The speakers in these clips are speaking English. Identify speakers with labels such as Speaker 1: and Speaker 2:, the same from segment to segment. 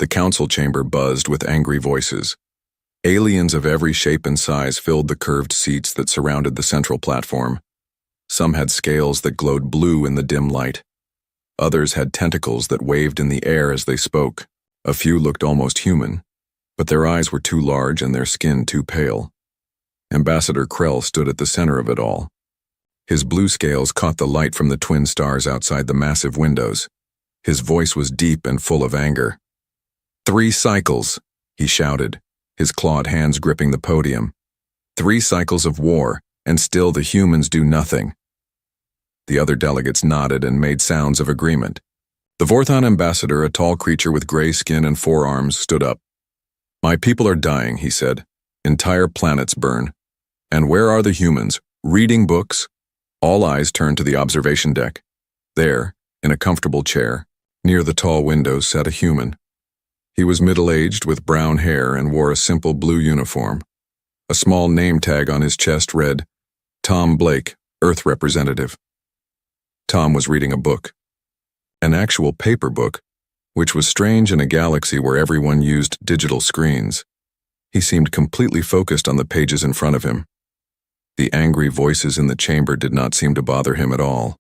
Speaker 1: The council chamber buzzed with angry voices. Aliens of every shape and size filled the curved seats that surrounded the central platform. Some had scales that glowed blue in the dim light. Others had tentacles that waved in the air as they spoke. A few looked almost human, but their eyes were too large and their skin too pale. Ambassador Krell stood at the center of it all. His blue scales caught the light from the twin stars outside the massive windows. His voice was deep and full of anger. 3 cycles, he shouted, his clawed hands gripping the podium. 3 cycles of war, and still the humans do nothing. The other delegates nodded and made sounds of agreement. The Vorthon ambassador, a tall creature with gray skin and 4 arms, stood up. "My people are dying," he said. "Entire planets burn. And where are the humans? Reading books?" All eyes turned to the observation deck. There, in a comfortable chair, near the tall windows, sat a human. He was middle-aged with brown hair and wore a simple blue uniform. A small name tag on his chest read, "Tom Blake, Earth Representative." Tom was reading a book. An actual paper book, which was strange in a galaxy where everyone used digital screens. He seemed completely focused on the pages in front of him. The angry voices in the chamber did not seem to bother him at all.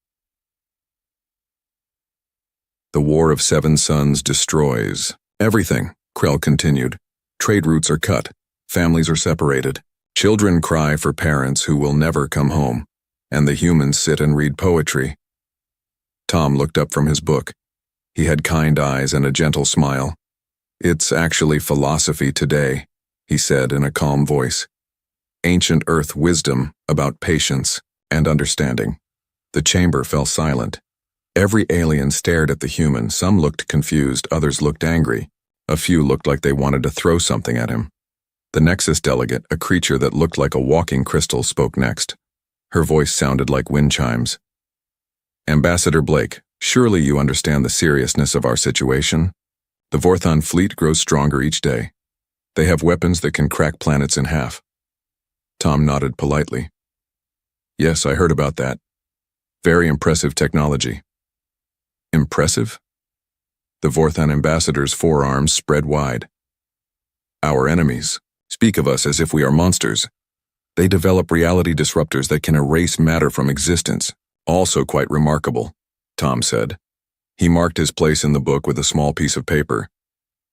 Speaker 1: "The War of 7 Suns destroys everything," Krell continued. "Trade routes are cut, families are separated, children cry for parents who will never come home, and the humans sit and read poetry." Tom looked up from his book. He had kind eyes and a gentle smile. "It's actually philosophy today," he said in a calm voice. "Ancient Earth wisdom about patience and understanding." The chamber fell silent. Every alien stared at the human. Some looked confused, others looked angry. A few looked like they wanted to throw something at him. The Nexus delegate, a creature that looked like a walking crystal, spoke next. Her voice sounded like wind chimes. "Ambassador Blake, surely you understand the seriousness of our situation? The Vorthon fleet grows stronger each day. They have weapons that can crack planets in half." Tom nodded politely. "Yes, I heard about that. Very impressive technology." "Impressive?" The Vorthon ambassador's forearms spread wide. "Our enemies speak of us as if we are monsters. They develop reality disruptors that can erase matter from existence. Also quite remarkable," Tom said. He marked his place in the book with a small piece of paper.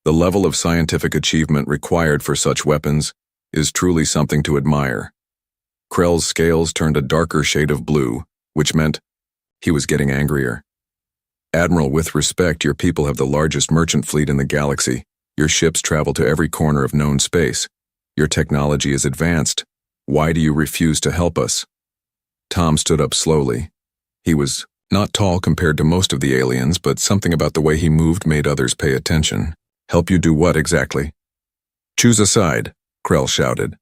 Speaker 1: "The level of scientific achievement required for such weapons is truly something to admire." Krell's scales turned a darker shade of blue, which meant he was getting angrier. "Admiral, with respect, your people have the largest merchant fleet in the galaxy. Your ships travel to every corner of known space. Your technology is advanced. Why do you refuse to help us?" Tom stood up slowly. He was not tall compared to most of the aliens, but something about the way he moved made others pay attention. "Help you do what exactly?" "Choose a side," Krell shouted.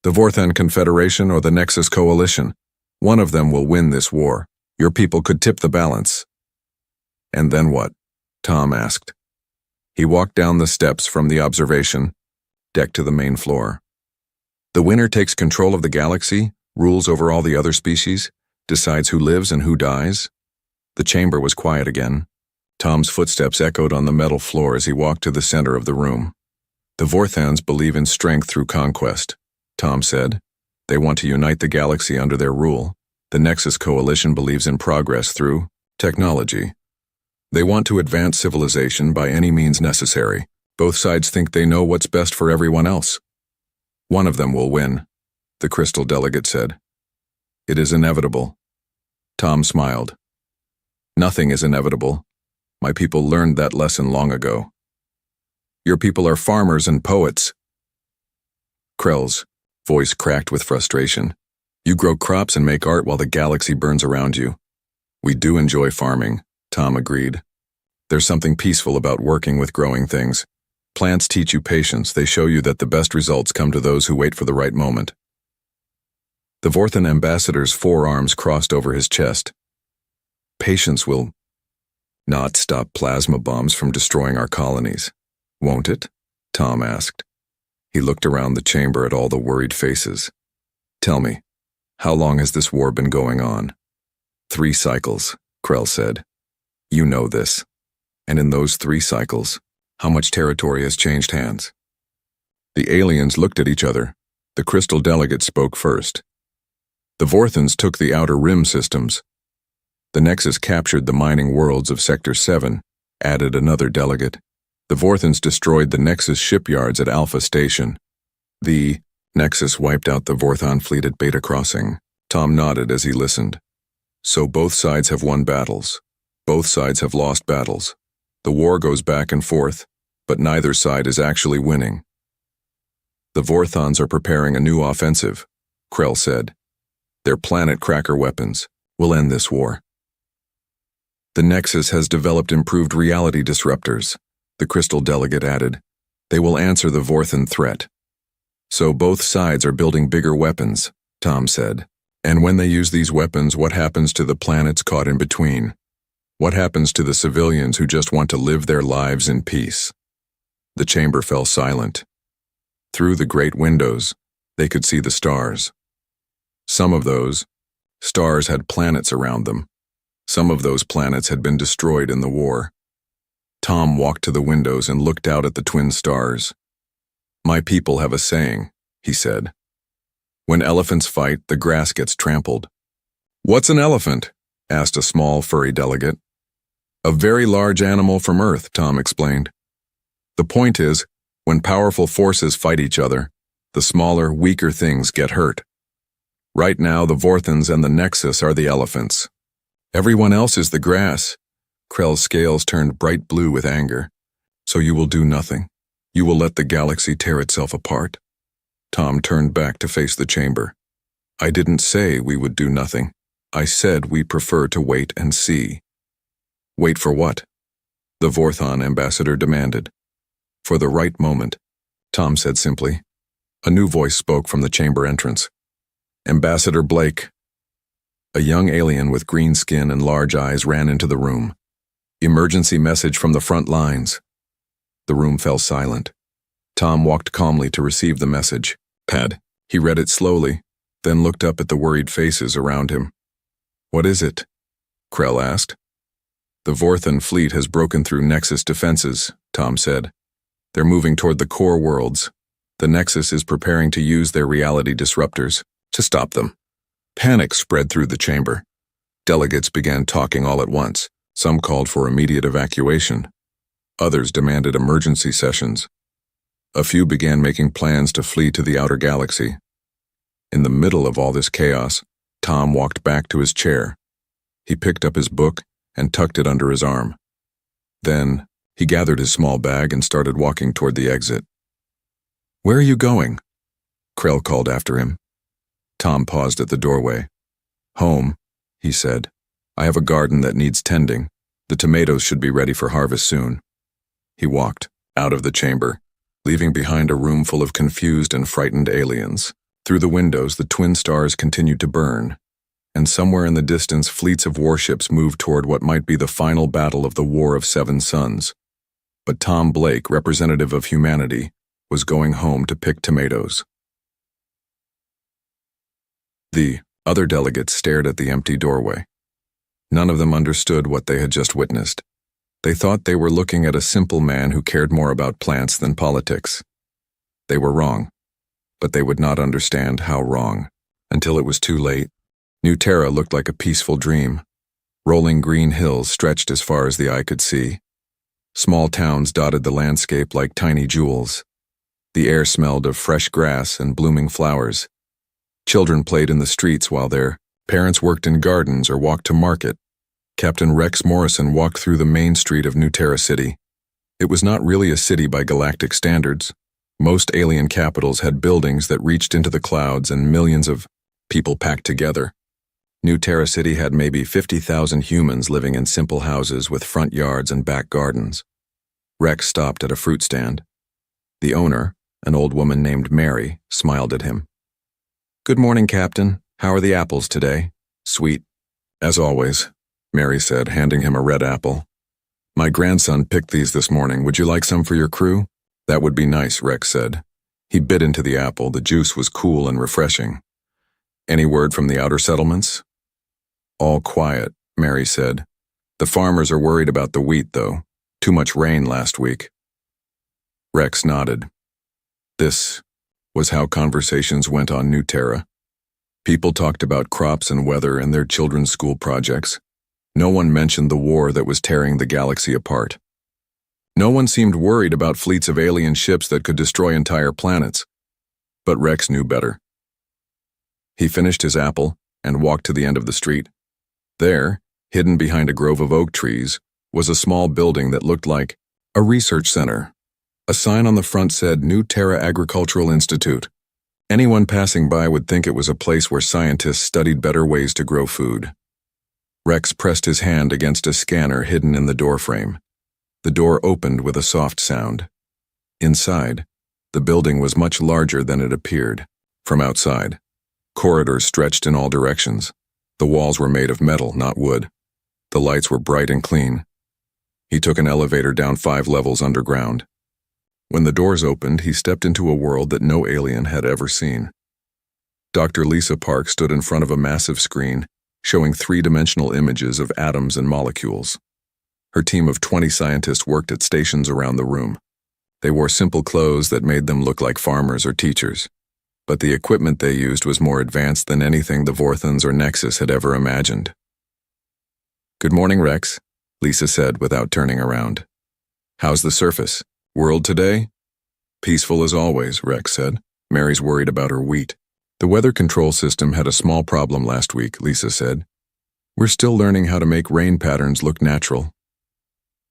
Speaker 1: "The Vorthon Confederation or the Nexus Coalition. One of them will win this war. Your people could tip the balance." "And then what?" Tom asked. He walked down the steps from the observation deck to the main floor. "The winner takes control of the galaxy, rules over all the other species, decides who lives and who dies." The chamber was quiet again. Tom's footsteps echoed on the metal floor as he walked to the center of the room. "The Vorthons believe in strength through conquest," Tom said. "They want to unite the galaxy under their rule. The Nexus Coalition believes in progress through technology. They want to advance civilization by any means necessary. Both sides think they know what's best for everyone else." "One of them will win," the crystal delegate said. "It is inevitable." Tom smiled. "Nothing is inevitable. My people learned that lesson long ago." "Your people are farmers and poets." Krell's voice cracked with frustration. "You grow crops and make art while the galaxy burns around you." "We do enjoy farming," Tom agreed. "There's something peaceful about working with growing things. Plants teach you patience. They show you that the best results come to those who wait for the right moment." The Vorthon ambassador's forearms crossed over his chest. "Patience will not stop plasma bombs from destroying our colonies, won't it?" Tom asked. He looked around the chamber at all the worried faces. "Tell me, how long has this war been going on?" 3 cycles, Krell said. "You know this. And in those 3 cycles, How much territory has changed hands? The aliens looked at each other. The crystal delegate spoke first. The Vorthans took the outer rim systems. The Nexus captured the mining worlds of Sector 7, added another delegate. The Vorthans destroyed the Nexus shipyards at Alpha Station. The Nexus wiped out the Vorthon fleet at Beta Crossing. Tom nodded as he listened. So both sides have won battles. Both sides have lost battles. The war goes back and forth, but neither side is actually winning. The Vorthons are preparing a new offensive, Krell said. Their planet cracker weapons will end this war. The Nexus has developed improved reality disruptors, the crystal delegate added. They will answer the Vorthon threat. So both sides are building bigger weapons, Tom said. And when they use these weapons, what happens to the planets caught in between? What happens to the civilians who just want to live their lives in peace? The chamber fell silent. Through the great windows, they could see the stars. Some of those stars had planets around them. Some of those planets had been destroyed in the war. Tom walked to the windows and looked out at the twin stars. My people have a saying, he said. When elephants fight, the grass gets trampled. What's an elephant? Asked a small, furry delegate. A very large animal from Earth, Tom explained. The point is, when powerful forces fight each other, the smaller, weaker things get hurt. Right now, the Vorthans and the Nexus are the elephants. Everyone else is the grass. Krell's scales turned bright blue with anger. So you will do nothing. You will let the galaxy tear itself apart. Tom turned back to face the chamber. I didn't say we would do nothing. I said we prefer to wait and see. Wait for what? The Vorthon ambassador demanded. For the right moment, Tom said simply. A new voice spoke from the chamber entrance. Ambassador Blake. A young alien with green skin and large eyes ran into the room. Emergency message from the front lines. The room fell silent. Tom walked calmly to receive the message. Pad. He read it slowly, then looked up at the worried faces around him. What is it? Krell asked. The Vorthon fleet has broken through Nexus defenses, Tom said. They're moving toward the core worlds. The Nexus is preparing to use their reality disruptors to stop them. Panic spread through the chamber. Delegates began talking all at once. Some called for immediate evacuation. Others demanded emergency sessions. A few began making plans to flee to the outer galaxy. In the middle of all this chaos, Tom walked back to his chair. He picked up his book and tucked it under his arm. Then, he gathered his small bag and started walking toward the exit. Where are you going? Krell called after him. Tom paused at the doorway. Home, he said. I have a garden that needs tending. The tomatoes should be ready for harvest soon. He walked out of the chamber, leaving behind a room full of confused and frightened aliens. Through the windows, the twin stars continued to burn, and somewhere in the distance, fleets of warships moved toward what might be the final battle of the War of Seven Suns. But Tom Blake, representative of humanity, was going home to pick tomatoes. The other delegates stared at the empty doorway. None of them understood what they had just witnessed. They thought they were looking at a simple man who cared more about plants than politics. They were wrong, but they would not understand how wrong, until it was too late. New Terra looked like a peaceful dream. Rolling green hills stretched as far as the eye could see. Small towns dotted the landscape like tiny jewels. The air smelled of fresh grass and blooming flowers. Children played in the streets while their parents worked in gardens or walked to market. Captain Rex Morrison walked through the main street of New Terra City. It was not really a city by galactic standards. Most alien capitals had buildings that reached into the clouds and millions of people packed together. New Terra City had maybe 50,000 humans living in simple houses with front yards and back gardens. Rex stopped at a fruit stand. The owner, an old woman named Mary, smiled at him. Good morning, Captain. How are the apples today? Sweet. As always, Mary said, handing him a red apple. My grandson picked these this morning. Would you like some for your crew? That would be nice, Rex said. He bit into the apple. The juice was cool and refreshing. Any word from the outer settlements? All quiet, Mary said. The farmers are worried about the wheat, though. Too much rain last week. Rex nodded. This was how conversations went on New Terra. People talked about crops and weather and their children's school projects. No one mentioned the war that was tearing the galaxy apart. No one seemed worried about fleets of alien ships that could destroy entire planets. But Rex knew better. He finished his apple and walked to the end of the street. There, hidden behind a grove of oak trees, was a small building that looked like a research center. A sign on the front said New Terra Agricultural Institute. Anyone passing by would think it was a place where scientists studied better ways to grow food. Rex pressed his hand against a scanner hidden in the doorframe. The door opened with a soft sound. Inside, the building was much larger than it appeared. From outside, corridors stretched in all directions. The walls were made of metal, not wood. The lights were bright and clean. He took an elevator down 5 levels underground. When the doors opened, he stepped into a world that no alien had ever seen. Dr. Lisa Park stood in front of a massive screen, showing 3-dimensional images of atoms and molecules. Her team of 20 scientists worked at stations around the room. They wore simple clothes that made them look like farmers or teachers. But the equipment they used was more advanced than anything the Vorthons or Nexus had ever imagined. "Good morning, Rex," Lisa said without turning around. "How's the surface? World today?" "Peaceful as always," Rex said. "Mary's worried about her wheat." "The weather control system had a small problem last week," Lisa said. "We're still learning how to make rain patterns look natural."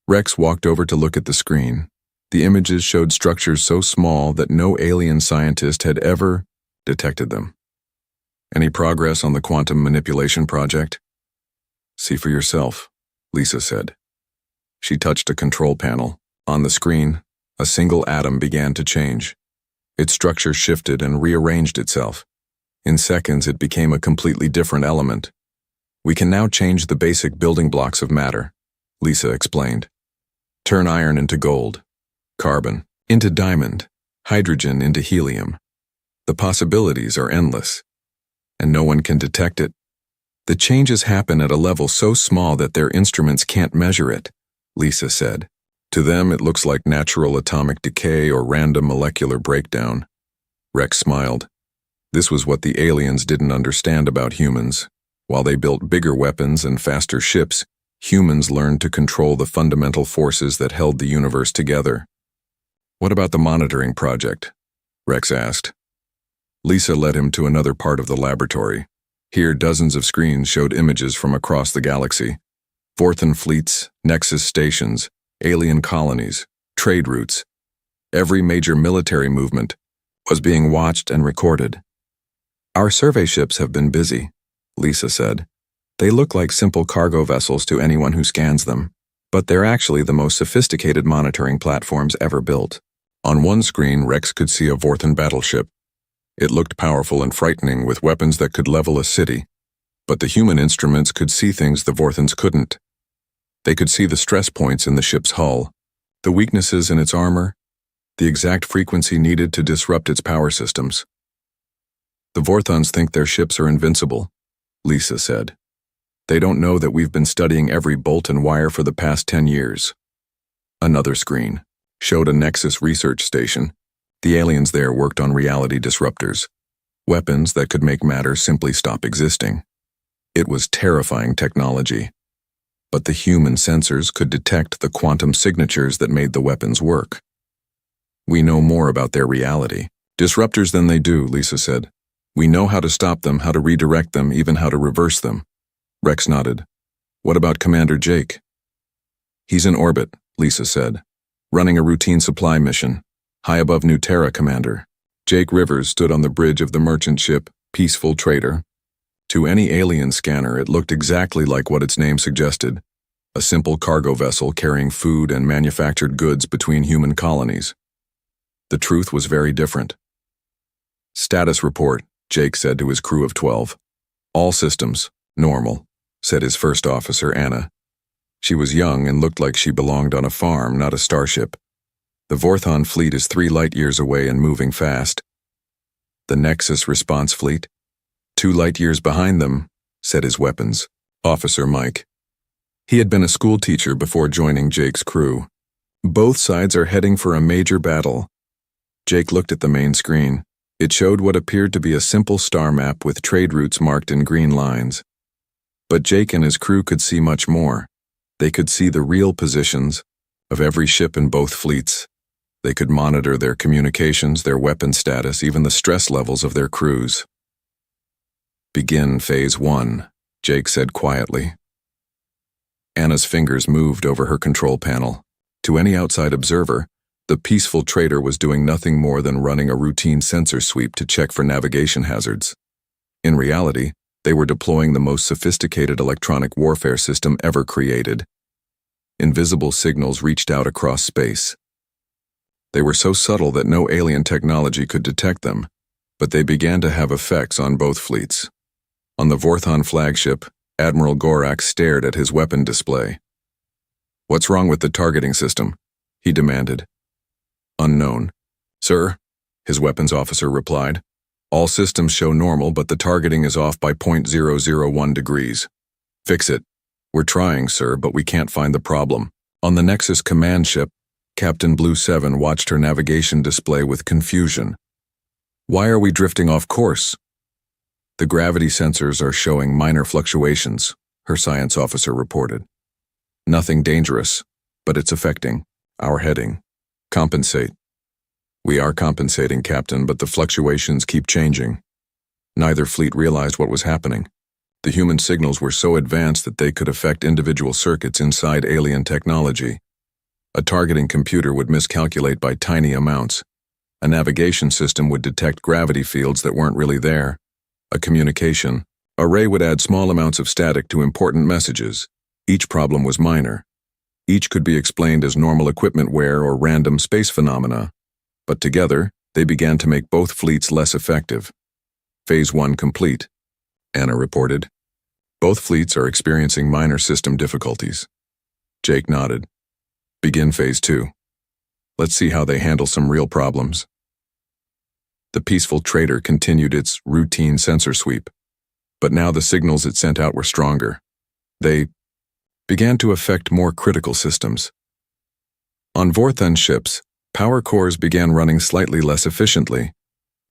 Speaker 1: Rex walked over to look at the screen. The images showed structures so small that no alien scientist had ever detected them. "Any progress on the quantum manipulation project?" "See for yourself," Lisa said. She touched a control panel. On the screen, a single atom began to change. Its structure shifted and rearranged itself. In seconds, it became a completely different element. "We can now change the basic building blocks of matter," Lisa explained. "Turn iron into gold, carbon into diamond, hydrogen into helium. The possibilities are endless, and no one can detect it. The changes happen at a level so small that their instruments can't measure it," Lisa said. "To them, it looks like natural atomic decay or random molecular breakdown." Rex smiled. This was what the aliens didn't understand about humans. While they built bigger weapons and faster ships, humans learned to control the fundamental forces that held the universe together. "What about the monitoring project?" Rex asked. Lisa led him to another part of the laboratory. Here, dozens of screens showed images from across the galaxy. Vorthon fleets, Nexus stations, alien colonies, trade routes. Every major military movement was being watched and recorded. "Our survey ships have been busy," Lisa said. "They look like simple cargo vessels to anyone who scans them, but they're actually the most sophisticated monitoring platforms ever built." On one screen, Rex could see a Vorthon battleship. It looked powerful and frightening with weapons that could level a city. But the human instruments could see things the Vorthons couldn't. They could see the stress points in the ship's hull, the weaknesses in its armor, the exact frequency needed to disrupt its power systems. "The Vorthons think their ships are invincible," Lisa said. "They don't know that we've been studying every bolt and wire for the past 10 years. Another screen showed a Nexus research station. The aliens there worked on reality disruptors, weapons that could make matter simply stop existing. It was terrifying technology. But the human sensors could detect the quantum signatures that made the weapons work. "We know more about their reality disruptors than they do," Lisa said. "We know how to stop them, how to redirect them, even how to reverse them." Rex nodded. "What about Commander Jake?" "He's in orbit," Lisa said, "running a routine supply mission, high above New Terra, Commander." Jake Rivers stood on the bridge of the merchant ship, Peaceful Trader. To any alien scanner, it looked exactly like what its name suggested, a simple cargo vessel carrying food and manufactured goods between human colonies. The truth was very different. "Status report," Jake said to his crew of 12. "All systems, normal," said his first officer, Anna. She was young and looked like she belonged on a farm, not a starship. "The Vorthon fleet is 3 light-years away and moving fast." "The Nexus response fleet?" 2 light-years behind them," said his weapons officer Mike. He had been a school teacher before joining Jake's crew. Both sides are heading for a major battle. Jake looked at the main screen. It showed what appeared to be a simple star map with trade routes marked in green lines. But Jake and his crew could see much more. They could see the real positions of every ship in both fleets. They could monitor their communications, their weapon status, even the stress levels of their crews. "Begin Phase 1, Jake said quietly. Anna's fingers moved over her control panel. To any outside observer, the peaceful trader was doing nothing more than running a routine sensor sweep to check for navigation hazards. In reality, they were deploying the most sophisticated electronic warfare system ever created. Invisible signals reached out across space. They were so subtle that no alien technology could detect them, but they began to have effects on both fleets. On the Vorthon flagship, Admiral Gorak stared at his weapon display. "What's wrong with the targeting system?" he demanded. "Unknown. Sir," his weapons officer replied. "All systems show normal, but the targeting is off by 0.001 degrees. Fix it." "We're trying, sir, but we can't find the problem." On the Nexus command ship, Captain Blue 7 watched her navigation display with confusion. "Why are we drifting off course?" "The gravity sensors are showing minor fluctuations," her science officer reported. "Nothing dangerous, but it's affecting our heading. Compensate." "We are compensating, Captain, but the fluctuations keep changing." Neither fleet realized what was happening. The human signals were so advanced that they could affect individual circuits inside alien technology. A targeting computer would miscalculate by tiny amounts. A navigation system would detect gravity fields that weren't really there. A communication array would add small amounts of static to important messages. Each problem was minor. Each could be explained as normal equipment wear or random space phenomena. But together, they began to make both fleets less effective. Phase 1 complete, Anna reported. Both fleets are experiencing minor system difficulties. Jake nodded. Begin Phase 2. Let's see how they handle some real problems. The peaceful trader continued its routine sensor sweep, but now the signals it sent out were stronger. They began to affect more critical systems. On Vorthon ships, power cores began running slightly less efficiently.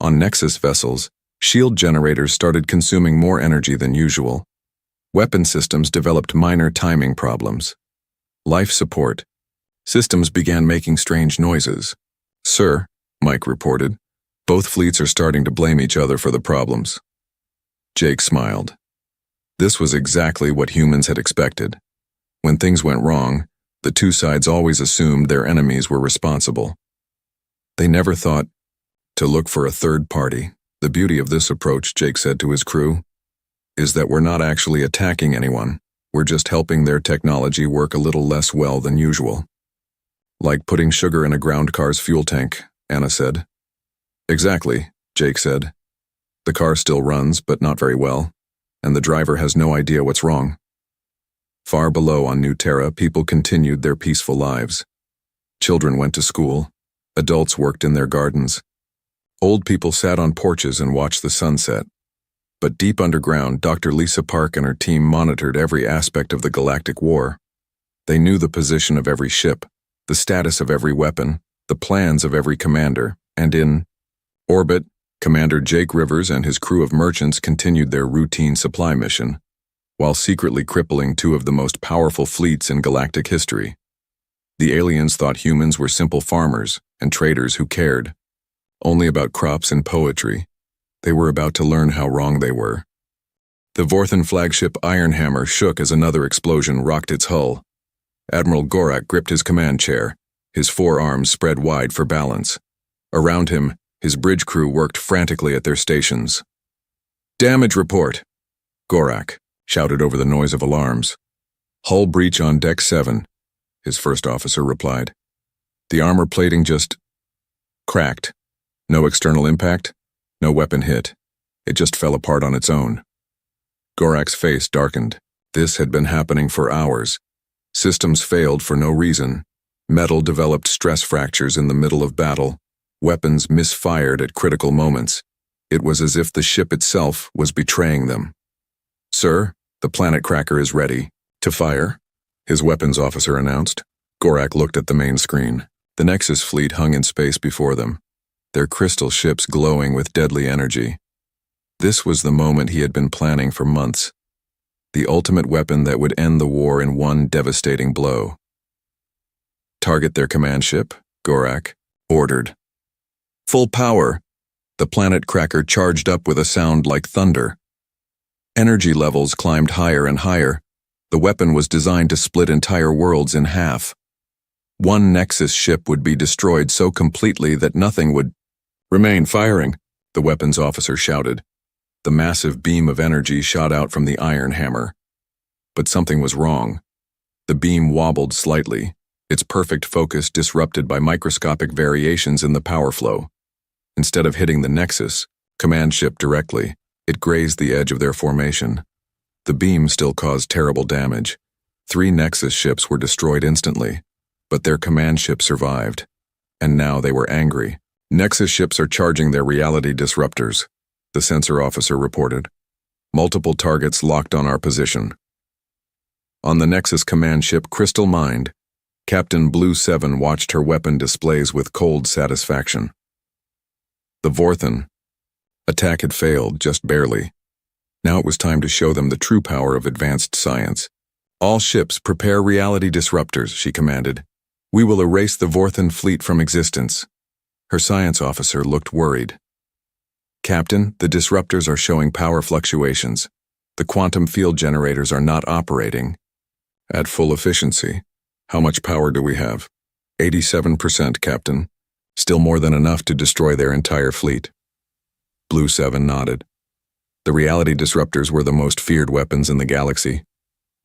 Speaker 1: On Nexus vessels, shield generators started consuming more energy than usual. Weapon systems developed minor timing problems. Life support systems began making strange noises. "Sir," Mike reported, "both fleets are starting to blame each other for the problems." Jake smiled. This was exactly what humans had expected. When things went wrong, the two sides always assumed their enemies were responsible. They never thought to look for a third party. "The beauty of this approach," Jake said to his crew, "is that we're not actually attacking anyone. We're just helping their technology work a little less well than usual." "Like putting sugar in a ground car's fuel tank," Anna said. "Exactly," Jake said. "The car still runs, but not very well, and the driver has no idea what's wrong." Far below on New Terra, people continued their peaceful lives. Children went to school. Adults worked in their gardens. Old people sat on porches and watched the sunset. But deep underground, Dr. Lisa Park and her team monitored every aspect of the galactic war. They knew the position of every ship, the status of every weapon, the plans of every commander, and in orbit, Commander Jake Rivers and his crew of merchants continued their routine supply mission, while secretly crippling two of the most powerful fleets in galactic history. The aliens thought humans were simple farmers and traders who cared only about crops and poetry. They were about to learn how wrong they were. The Vorthon flagship Ironhammer shook as another explosion rocked its hull. Admiral Gorak gripped his command chair, his forearms spread wide for balance. Around him, his bridge crew worked frantically at their stations. "Damage report," Gorak shouted over the noise of alarms. "Hull breach on Deck 7, his first officer replied. "The armor plating just cracked. No external impact, no weapon hit. It just fell apart on its own." Gorak's face darkened. This had been happening for hours. Systems failed for no reason. Metal developed stress fractures in the middle of battle. Weapons misfired at critical moments. It was as if the ship itself was betraying them. "Sir, the planet cracker is ready to fire," his weapons officer announced. Gorak looked at the main screen. The Nexus fleet hung in space before them, their crystal ships glowing with deadly energy. This was the moment he had been planning for months. The ultimate weapon that would end the war in one devastating blow. Target their command ship, Gorak ordered. Full power. The planet cracker charged up with a sound like thunder. Energy levels climbed higher and higher. The weapon was designed to split entire worlds in half. One Nexus ship would be destroyed so completely that nothing would remain. Firing, the weapons officer shouted. The massive beam of energy shot out from the iron hammer. But something was wrong. The beam wobbled slightly, its perfect focus disrupted by microscopic variations in the power flow. Instead of hitting the Nexus command ship directly, it grazed the edge of their formation. The beam still caused terrible damage. 3 Nexus ships were destroyed instantly, but their command ship survived. And now they were angry. Nexus ships are charging their reality disruptors, the sensor officer reported. Multiple targets locked on our position. On the Nexus command ship Crystal Mind, Captain Blue 7 watched her weapon displays with cold satisfaction. The Vorthan attack had failed, just barely. Now it was time to show them the true power of advanced science. All ships prepare reality disruptors, she commanded. We will erase the Vorthan fleet from existence. Her science officer looked worried. Captain, the disruptors are showing power fluctuations. The quantum field generators are not operating at full efficiency. How much power do we have? 87%, Captain. Still more than enough to destroy their entire fleet. Blue 7 nodded. The reality disruptors were the most feared weapons in the galaxy.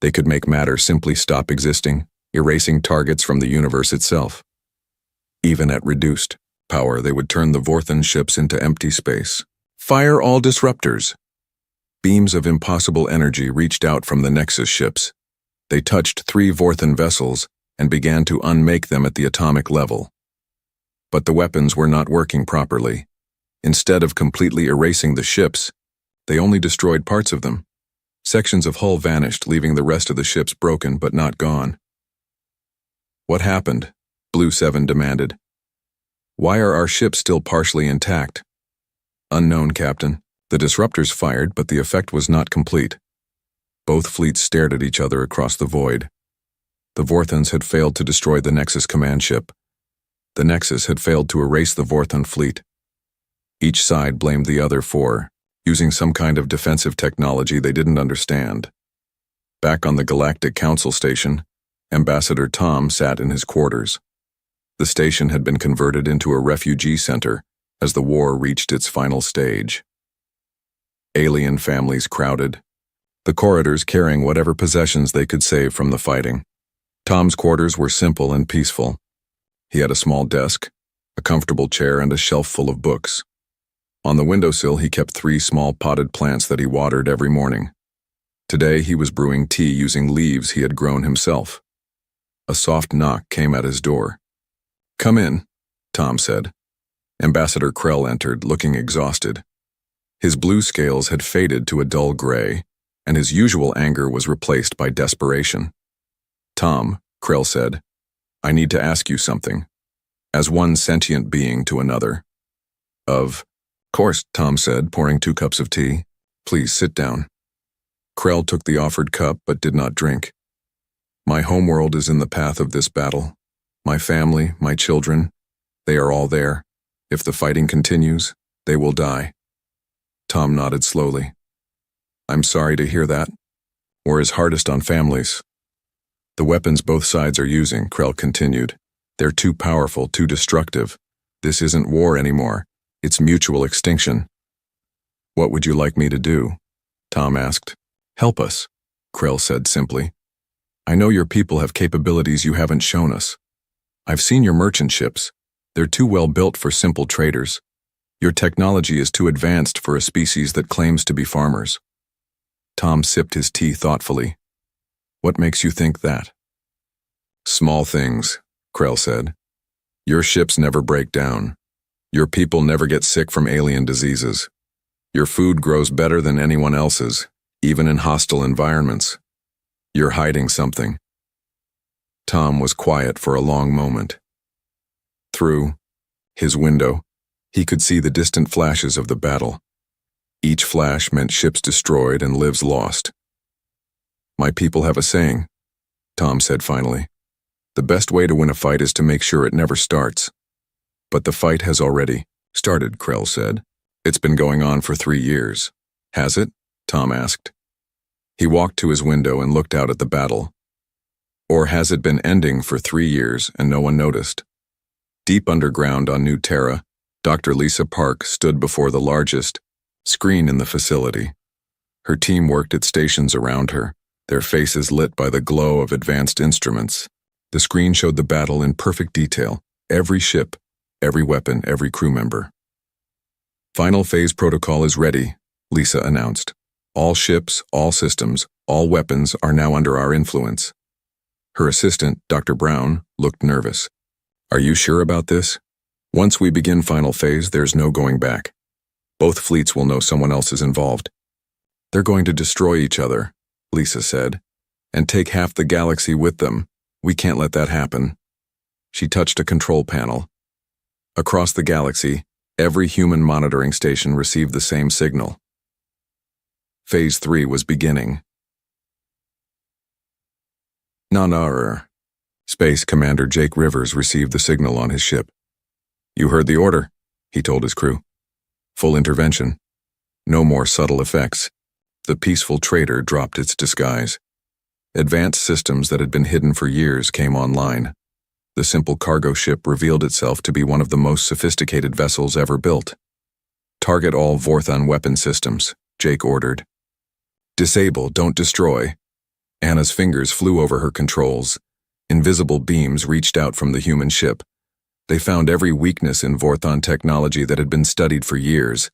Speaker 1: They could make matter simply stop existing, erasing targets from the universe itself. Even at reduced power, they would turn the Vorthan ships into empty space. Fire all disruptors. Beams of impossible energy reached out from the Nexus ships. They touched 3 Vorthan vessels and began to unmake them at the atomic level. But the weapons were not working properly. Instead of completely erasing the ships, they only destroyed parts of them. Sections of hull vanished, leaving the rest of the ships broken but not gone. What happened? Blue 7 demanded. Why are our ships still partially intact? Unknown, Captain. The disruptors fired, but the effect was not complete. Both fleets stared at each other across the void. The Vorthans had failed to destroy the Nexus command ship. The Nexus had failed to erase the Vorthan fleet. Each side blamed the other for using some kind of defensive technology they didn't understand. Back on the Galactic Council station, Ambassador Tom sat in his quarters. The station had been converted into a refugee center as the war reached its final stage. Alien families crowded, the corridors carrying whatever possessions they could save from the fighting. Tom's quarters were simple and peaceful. He had a small desk, a comfortable chair, and a shelf full of books. On the windowsill, he kept 3 small potted plants that he watered every morning. Today, he was brewing tea using leaves he had grown himself. A soft knock came at his door. "Come in," Tom said. Ambassador Krell entered, looking exhausted. His blue scales had faded to a dull gray, and his usual anger was replaced by desperation. "Tom," Krell said, "I need to ask you something. As one sentient being to another." "Of course," Tom said, pouring 2 cups of tea. "Please sit down." Krell took the offered cup but did not drink. "My homeworld is in the path of this battle. My family, my children, they are all there. If the fighting continues, they will die." Tom nodded slowly. "I'm sorry to hear that. War is hardest on families." "The weapons both sides are using," Krell continued. "They're too powerful, too destructive. This isn't war anymore. It's mutual extinction." "What would you like me to do?" Tom asked. "Help us," Krell said simply. "I know your people have capabilities you haven't shown us. I've seen your merchant ships. They're too well built for simple traders. Your technology is too advanced for a species that claims to be farmers." Tom sipped his tea thoughtfully. "What makes you think that?" "Small things," Krell said. "Your ships never break down. Your people never get sick from alien diseases. Your food grows better than anyone else's, even in hostile environments. You're hiding something." Tom was quiet for a long moment. Through his window, he could see the distant flashes of the battle. Each flash meant ships destroyed and lives lost. "My people have a saying," Tom said finally. "The best way to win a fight is to make sure it never starts." "But the fight has already started," Krell said. "It's been going on for 3 years. Has it?" Tom asked. He walked to his window and looked out at the battle. Or has it been ending for 3 years and no one noticed? Deep underground on New Terra, Dr. Lisa Park stood before the largest screen in the facility. Her team worked at stations around her, their faces lit by the glow of advanced instruments. The screen showed the battle in perfect detail, every ship, every weapon, every crew member. "Final phase protocol is ready," Lisa announced. "All ships, all systems, all weapons are now under our influence." Her assistant, Dr. Brown, looked nervous. "Are you sure about this? Once we begin final phase, there's no going back. Both fleets will know someone else is involved." "They're going to destroy each other," Lisa said, "and take half the galaxy with them. We can't let that happen." She touched a control panel. Across the galaxy, every human monitoring station received the same signal. Phase 3 was beginning. Nanar. Space Commander Jake Rivers received the signal on his ship. "You heard the order," he told his crew. "Full intervention. No more subtle effects." The peaceful trader dropped its disguise. Advanced systems that had been hidden for years came online. The simple cargo ship revealed itself to be one of the most sophisticated vessels ever built. "Target all Vorthon weapon systems," Jake ordered. "Disable, don't destroy." Anna's fingers flew over her controls. Invisible beams reached out from the human ship. They found every weakness in Vorthon technology that had been studied for years.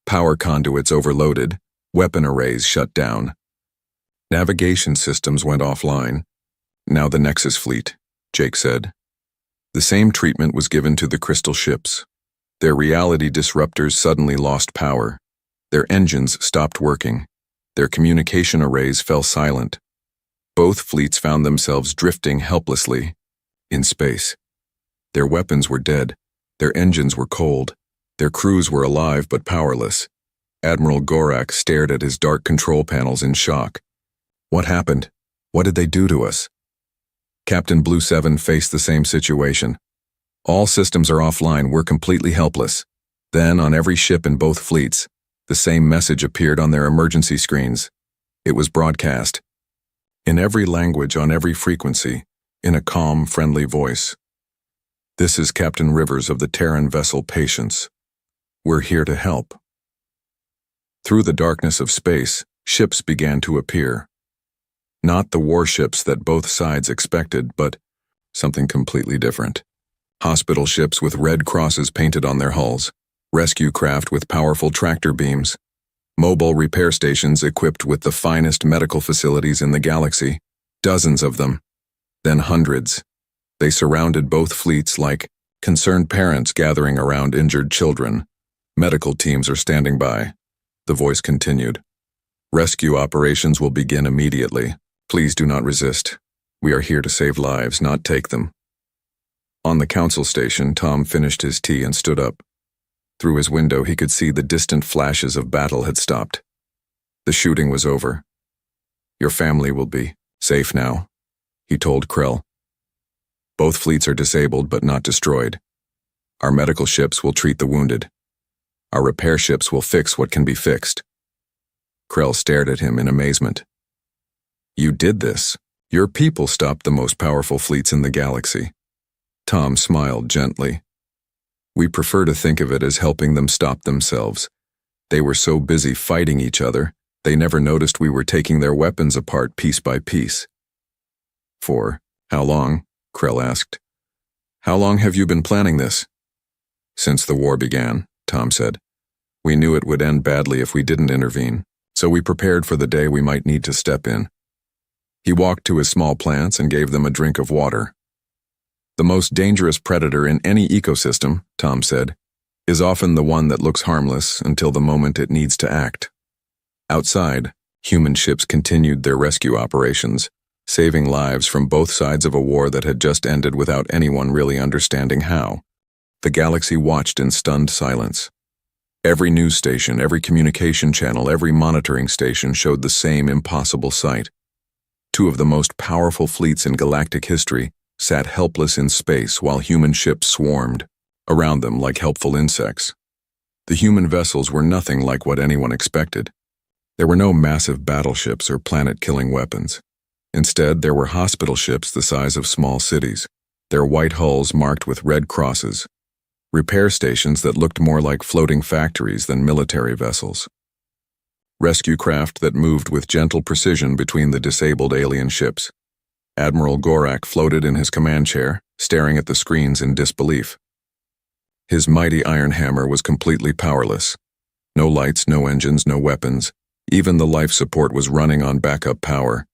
Speaker 1: Power conduits overloaded, weapon arrays shut down. Navigation systems went offline. "Now the Nexus fleet," Jake said. The same treatment was given to the crystal ships. Their reality disruptors suddenly lost power. Their engines stopped working. Their communication arrays fell silent. Both fleets found themselves drifting helplessly in space. Their weapons were dead. Their engines were cold. Their crews were alive but powerless. Admiral Gorak stared at his dark control panels in shock. "What happened? What did they do to us?" Captain Blue 7 faced the same situation. "All systems are offline. We're completely helpless." Then, on every ship in both fleets, the same message appeared on their emergency screens. It was broadcast. In every language, on every frequency, in a calm, friendly voice. "This is Captain Rivers of the Terran vessel Patience. We're here to help." Through the darkness of space, ships began to appear. Not the warships that both sides expected, but something completely different. Hospital ships with red crosses painted on their hulls, rescue craft with powerful tractor beams, mobile repair stations equipped with the finest medical facilities in the galaxy, dozens of them, then hundreds. They surrounded both fleets like concerned parents gathering around injured children. "Medical teams are standing by," the voice continued. "Rescue operations will begin immediately. Please do not resist. We are here to save lives, not take them." On the council station, Tom finished his tea and stood up. Through his window, he could see the distant flashes of battle had stopped. The shooting was over. "Your family will be safe now," he told Krell. "Both fleets are disabled but not destroyed. Our medical ships will treat the wounded. Our repair ships will fix what can be fixed." Krell stared at him in amazement. "You did this. Your people stopped the most powerful fleets in the galaxy." Tom smiled gently. "We prefer to think of it as helping them stop themselves. They were so busy fighting each other, they never noticed we were taking their weapons apart piece by piece." "For how long?" Krell asked. "How long have you been planning this?" "Since the war began," Tom said. "We knew it would end badly if we didn't intervene, so we prepared for the day we might need to step in." He walked to his small plants and gave them a drink of water. "The most dangerous predator in any ecosystem," Tom said, "is often the one that looks harmless until the moment it needs to act." Outside, human ships continued their rescue operations, saving lives from both sides of a war that had just ended without anyone really understanding how. The galaxy watched in stunned silence. Every news station, every communication channel, every monitoring station showed the same impossible sight. Two of the most powerful fleets in galactic history sat helpless in space while human ships swarmed around them like helpful insects. The human vessels were nothing like what anyone expected. There were no massive battleships or planet-killing weapons. Instead, there were hospital ships the size of small cities, their white hulls marked with red crosses, repair stations that looked more like floating factories than military vessels, rescue craft that moved with gentle precision between the disabled alien ships. Admiral Gorak floated in his command chair, staring at the screens in disbelief. His mighty iron hammer was completely powerless. No lights, no engines, no weapons. Even the life support was running on backup power.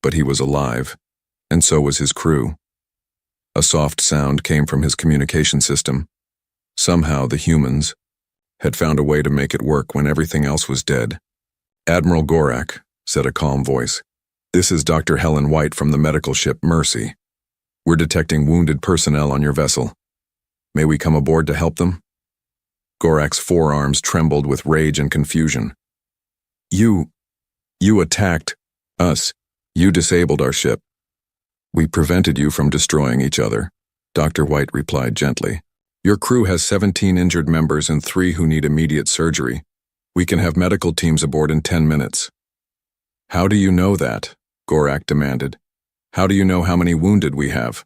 Speaker 1: But he was alive, and so was his crew. A soft sound came from his communication system. Somehow the humans had found a way to make it work when everything else was dead. "Admiral Gorak," said a calm voice. "This is Dr. Helen White from the medical ship Mercy. We're detecting wounded personnel on your vessel. May we come aboard to help them?" Gorak's forearms trembled with rage and confusion. You attacked us. You disabled our ship." "We prevented you from destroying each other," Dr. White replied gently. "Your crew has 17 injured members and 3 who need immediate surgery. We can have medical teams aboard in 10 minutes. "How do you know that?" Gorak demanded. "How do you know how many wounded we have?"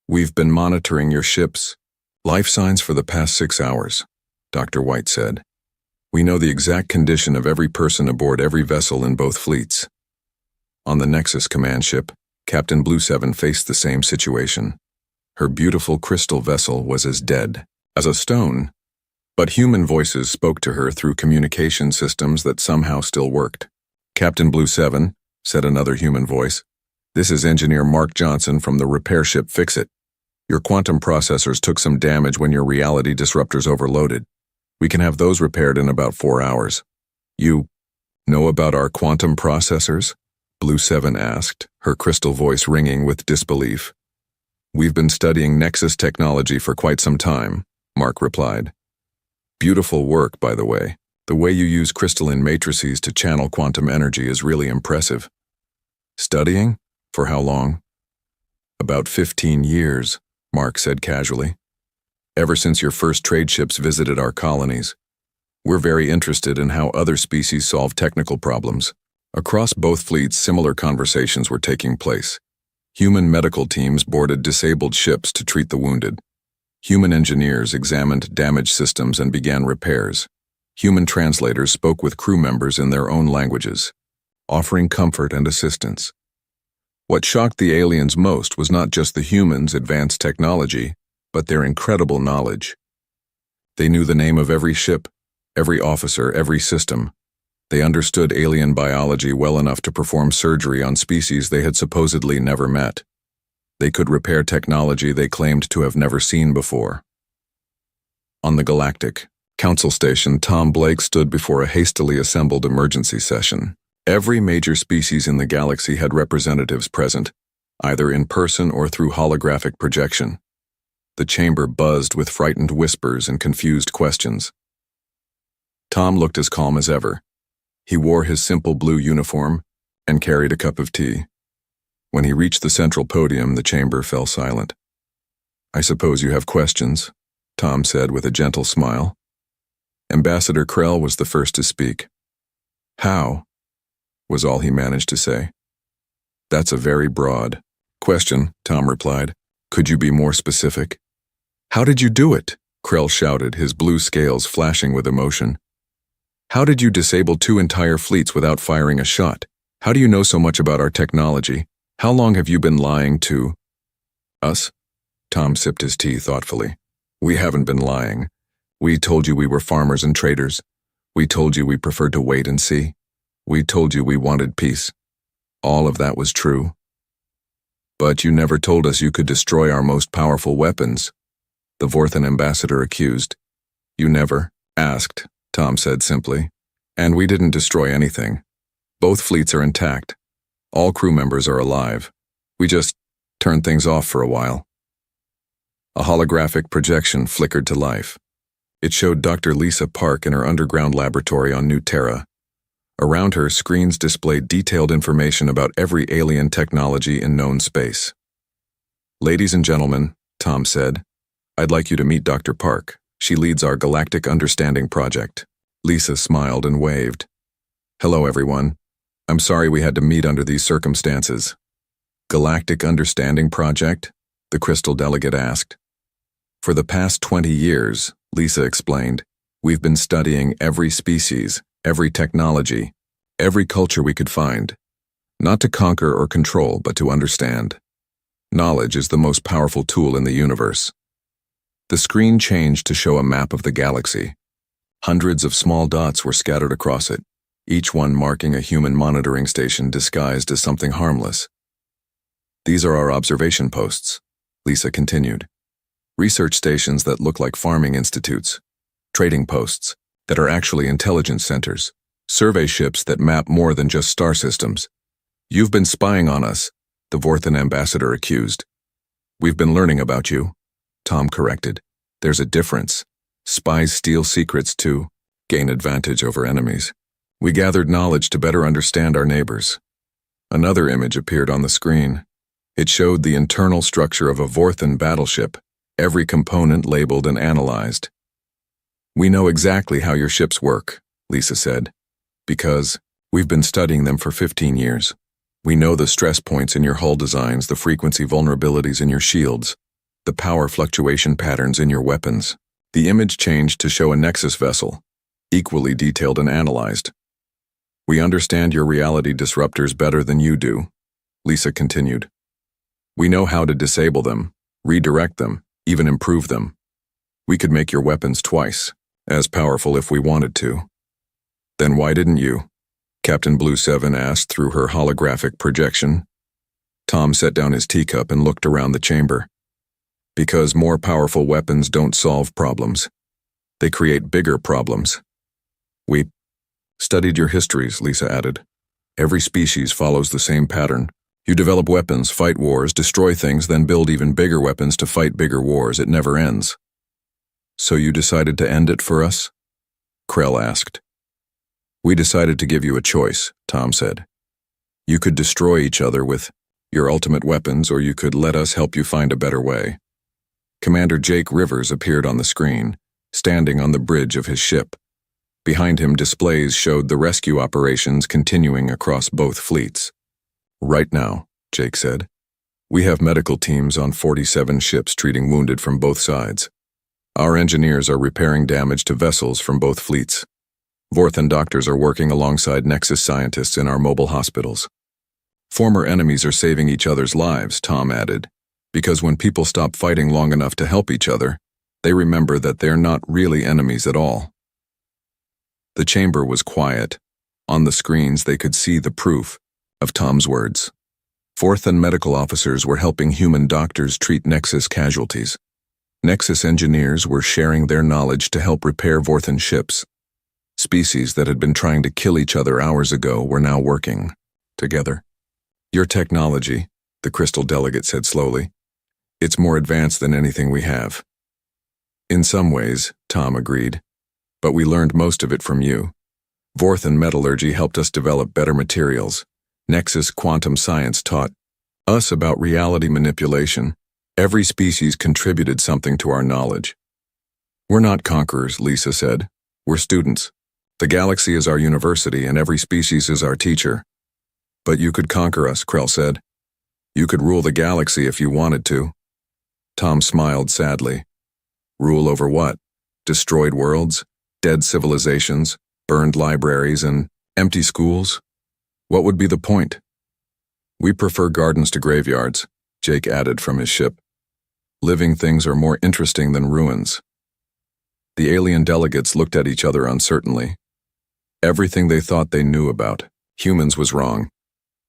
Speaker 1: "We've been monitoring your ship's life signs for the past 6 hours, Dr. White said. "We know the exact condition of every person aboard every vessel in both fleets." On the Nexus command ship, Captain Blue 7 faced the same situation. Her beautiful crystal vessel was as dead as a stone, but human voices spoke to her through communication systems that somehow still worked. "Captain Blue 7, said another human voice. "This is Engineer Mark Johnson from the repair ship Fix-It. Your quantum processors took some damage when your reality disruptors overloaded. We can have those repaired in about 4 hours. You know about our quantum processors?" Blue 7 asked, her crystal voice ringing with disbelief. "We've been studying Nexus technology for quite some time," Mark replied. "Beautiful work, by the way. The way you use crystalline matrices to channel quantum energy is really impressive." "Studying? For how long?" "About 15 years, Mark said casually. "Ever since your first trade ships visited our colonies. We're very interested in how other species solve technical problems." Across both fleets, similar conversations were taking place. Human medical teams boarded disabled ships to treat the wounded. Human engineers examined damaged systems and began repairs. Human translators spoke with crew members in their own languages, offering comfort and assistance. What shocked the aliens most was not just the humans' advanced technology, but their incredible knowledge. They knew the name of every ship, every officer, every system. They understood alien biology well enough to perform surgery on species they had supposedly never met. They could repair technology they claimed to have never seen before. On the Galactic Council Station, Tom Blake stood before a hastily assembled emergency session. Every major species in the galaxy had representatives present, either in person or through holographic projection. The chamber buzzed with frightened whispers and confused questions. Tom looked as calm as ever. He wore his simple blue uniform and carried a cup of tea. When he reached the central podium, the chamber fell silent. "I suppose you have questions," Tom said with a gentle smile. Ambassador Krell was the first to speak. "How?" was all he managed to say. "That's a very broad question," Tom replied. "Could you be more specific?" "How did you do it?" Krell shouted, his blue scales flashing with emotion. "How did you disable 2 entire fleets without firing a shot? How do you know so much about our technology? How long have you been lying to us?" Tom sipped his tea thoughtfully. "We haven't been lying. We told you we were farmers and traders. We told you we preferred to wait and see. We told you we wanted peace. All of that was true. But you never told us you could destroy our most powerful weapons," the Vorthan ambassador accused. "You never asked," Tom said simply. "And we didn't destroy anything. Both fleets are intact. All crew members are alive. We just turned things off for a while. A holographic projection flickered to life. It showed Dr. Lisa Park in her underground laboratory on New Terra. Around her, screens displayed detailed information about every alien technology in known space. "Ladies and gentlemen," Tom said, "I'd like you to meet Dr. Park. She leads our Galactic Understanding Project." Lisa smiled and waved. "Hello, everyone. I'm sorry we had to meet under these circumstances." "Galactic Understanding Project?" the Crystal delegate asked. "For the past 20 years, Lisa explained, we've been studying every species, every technology, every culture we could find. Not to conquer or control, but to understand. Knowledge is the most powerful tool in the universe." The screen changed to show a map of the galaxy. Hundreds of small dots were scattered across it, each one marking a human monitoring station disguised as something harmless. "These are our observation posts," Lisa continued. "Research stations that look like farming institutes, trading posts that are actually intelligence centers, survey ships that map more than just star systems. You've been spying on us," the Vorthan ambassador accused. "We've been learning about you," Tom corrected. "There's a difference. Spies steal secrets to gain advantage over enemies. We gathered knowledge to better understand our neighbors." Another image appeared on the screen. It showed the internal structure of a Vorthan battleship, every component labeled and analyzed. "We know exactly how your ships work," Lisa said, "because we've been studying them for 15 years. We know the stress points in your hull designs, the frequency vulnerabilities in your shields, the power fluctuation patterns in your weapons." The image changed to show a Nexus vessel, equally detailed and analyzed. "We understand your reality disruptors better than you do," Lisa continued. "We know how to disable them, redirect them, even improve them. We could make your weapons twice as powerful if we wanted to." "Then why didn't you?" Captain Blue 7 asked through her holographic projection. Tom set down his teacup and looked around the chamber. "Because more powerful weapons don't solve problems. They create bigger problems." "We studied your histories," Lisa added. "Every species follows the same pattern. You develop weapons, fight wars, destroy things, then build even bigger weapons to fight bigger wars. It never ends." "So you decided to end it for us?" Krell asked. "We decided to give you a choice," Tom said. "You could destroy each other with your ultimate weapons, or you could let us help you find a better way." Commander Jake Rivers appeared on the screen, standing on the bridge of his ship. Behind him, displays showed the rescue operations continuing across both fleets. "Right now," Jake said, "we have medical teams on 47 ships treating wounded from both sides. Our engineers are repairing damage to vessels from both fleets. Vorthan doctors are working alongside Nexus scientists in our mobile hospitals. Former enemies are saving each other's lives," Tom added, "because when people stop fighting long enough to help each other, they remember that they're not really enemies at all." The chamber was quiet. On the screens they could see the proof of Tom's words. Vorthan medical officers were helping human doctors treat Nexus casualties. Nexus engineers were sharing their knowledge to help repair Vorthan ships. Species that had been trying to kill each other hours ago were now working together. "Your technology," the Crystal delegate said slowly, "it's more advanced than anything we have." "In some ways," Tom agreed, "but we learned most of it from you. Vorthan metallurgy helped us develop better materials. Nexus quantum science taught us about reality manipulation. Every species contributed something to our knowledge." "We're not conquerors," Lisa said. "We're students. The galaxy is our university and every species is our teacher." "But you could conquer us," Krell said. "You could rule the galaxy if you wanted to." Tom smiled sadly. "Rule over what? Destroyed worlds? Dead civilizations? Burned libraries and empty schools? What would be the point?" "We prefer gardens to graveyards," Jake added from his ship. "Living things are more interesting than ruins." The alien delegates looked at each other uncertainly. Everything they thought they knew about humans was wrong.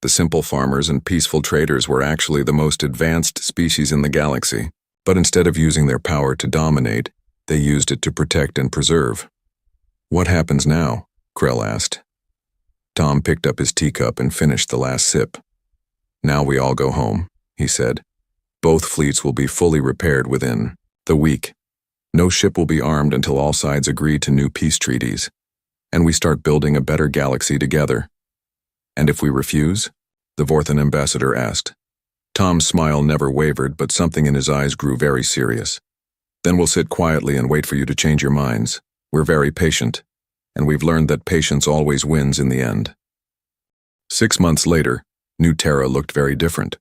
Speaker 1: The simple farmers and peaceful traders were actually the most advanced species in the galaxy, but instead of using their power to dominate, they used it to protect and preserve. "What happens now?" Krell asked. Tom picked up his teacup and finished the last sip. Now we all go home, he said. Both fleets will be fully repaired within the week. No ship will be armed until all sides agree to new peace treaties, and we start building a better galaxy together. And if we refuse? The Vorthan ambassador asked. Tom's smile never wavered, but something in his eyes grew very serious. Then we'll sit quietly and wait for you to change your minds. We're very patient, and we've learned that patience always wins in the end. 6 months later, New Terra looked very different.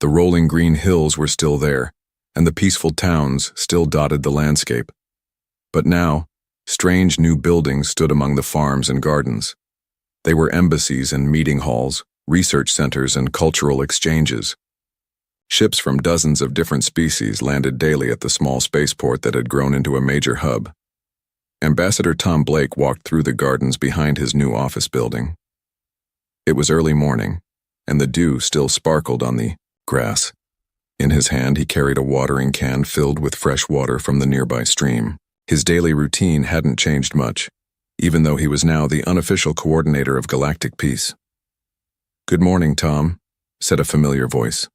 Speaker 1: The rolling green hills were still there, and the peaceful towns still dotted the landscape. But now, strange new buildings stood among the farms and gardens. They were embassies and meeting halls, research centers and cultural exchanges. Ships from dozens of different species landed daily at the small spaceport that had grown into a major hub. Ambassador Tom Blake walked through the gardens behind his new office building. It was early morning, and the dew still sparkled on the grass. In his hand, he carried a watering can filled with fresh water from the nearby stream. His daily routine hadn't changed much, even though he was now the unofficial coordinator of galactic peace. "Good morning, Tom," said a familiar voice.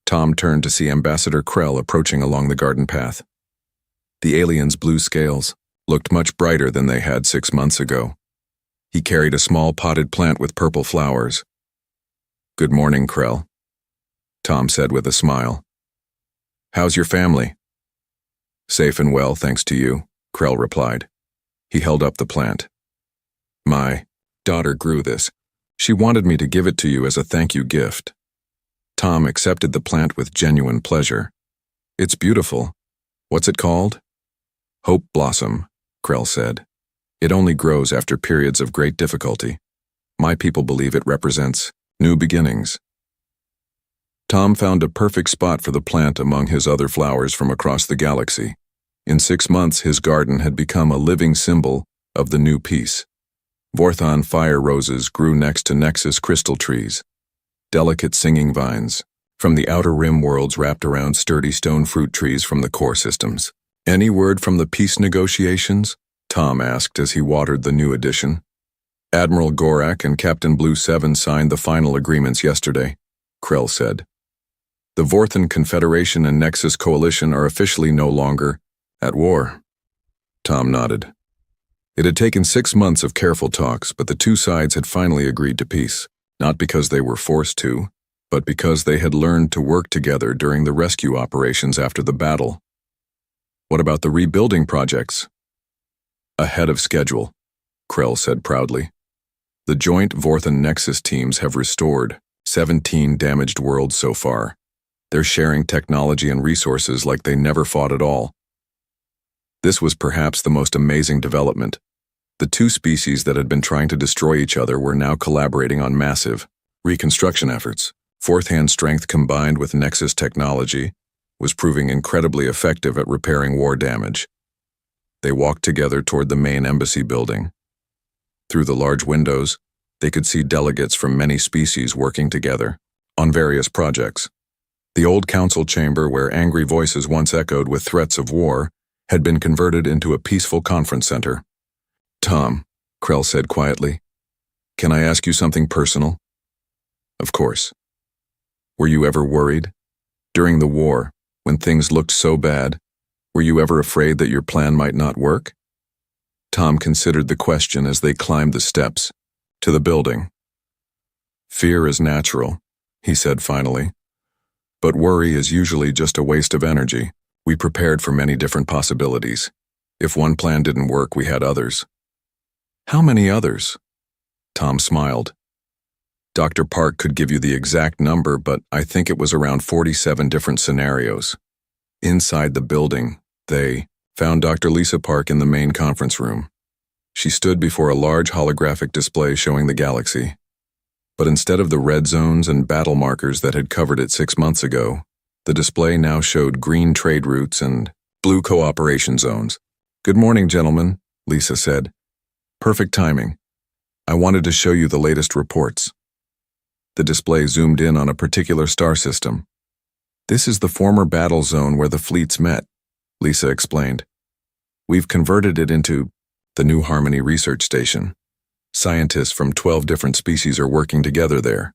Speaker 1: Tom turned to see Ambassador Krell approaching along the garden path. The alien's blue scales looked much brighter than they had 6 months ago. He carried a small potted plant with purple flowers. "Good morning, Krell," Tom said with a smile. "How's your family?" "Safe and well, thanks to you," Krell replied. He held up the plant. "My daughter grew this. She wanted me to give it to you as a thank you gift." Tom accepted the plant with genuine pleasure. "It's beautiful. What's it called?" "Hope Blossom," Krell said. "It only grows after periods of great difficulty. My people believe it represents new beginnings." Tom found a perfect spot for the plant among his other flowers from across the galaxy. In 6 months, his garden had become a living symbol of the new peace. Vorthon fire roses grew next to Nexus crystal trees, delicate singing vines from the outer rim worlds wrapped around sturdy stone fruit trees from the core systems. "Any word from the peace negotiations?" Tom asked as he watered the new addition. "Admiral Gorak and Captain Blue 7 signed the final agreements yesterday," Krell said. "The Vorthan Confederation and Nexus Coalition are officially no longer at war." Tom nodded. It had taken 6 months of careful talks, but the two sides had finally agreed to peace, not because they were forced to, but because they had learned to work together during the rescue operations after the battle. "What about the rebuilding projects?" "Ahead of schedule," Krell said proudly. "The joint Vorthan Nexus teams have restored 17 damaged worlds so far. They're sharing technology and resources like they never fought at all." This was perhaps the most amazing development. The two species that had been trying to destroy each other were now collaborating on massive reconstruction efforts. Fourth-hand strength combined with Nexus technology was proving incredibly effective at repairing war damage. They walked together toward the main embassy building. Through the large windows, they could see delegates from many species working together on various projects. The old council chamber where angry voices once echoed with threats of war had been converted into a peaceful conference center. "Tom," Krell said quietly, "can I ask you something personal?" "Of course." "Were you ever worried? During the war, when things looked so bad, were you ever afraid that your plan might not work?" Tom considered the question as they climbed the steps to the building. "Fear is natural," he said finally. "But worry is usually just a waste of energy. We prepared for many different possibilities. If one plan didn't work, we had others." "How many others?" Tom smiled. "Dr. Park could give you the exact number, but I think it was around 47 different scenarios." Inside the building, they found Dr. Lisa Park in the main conference room. She stood before a large holographic display showing the galaxy. But instead of the red zones and battle markers that had covered it 6 months ago, the display now showed green trade routes and blue cooperation zones. "Good morning, gentlemen," Lisa said. "Perfect timing. I wanted to show you the latest reports." The display zoomed in on a particular star system. "This is the former battle zone where the fleets met," Lisa explained. "We've converted it into the New Harmony Research Station. Scientists from 12 different species are working together there."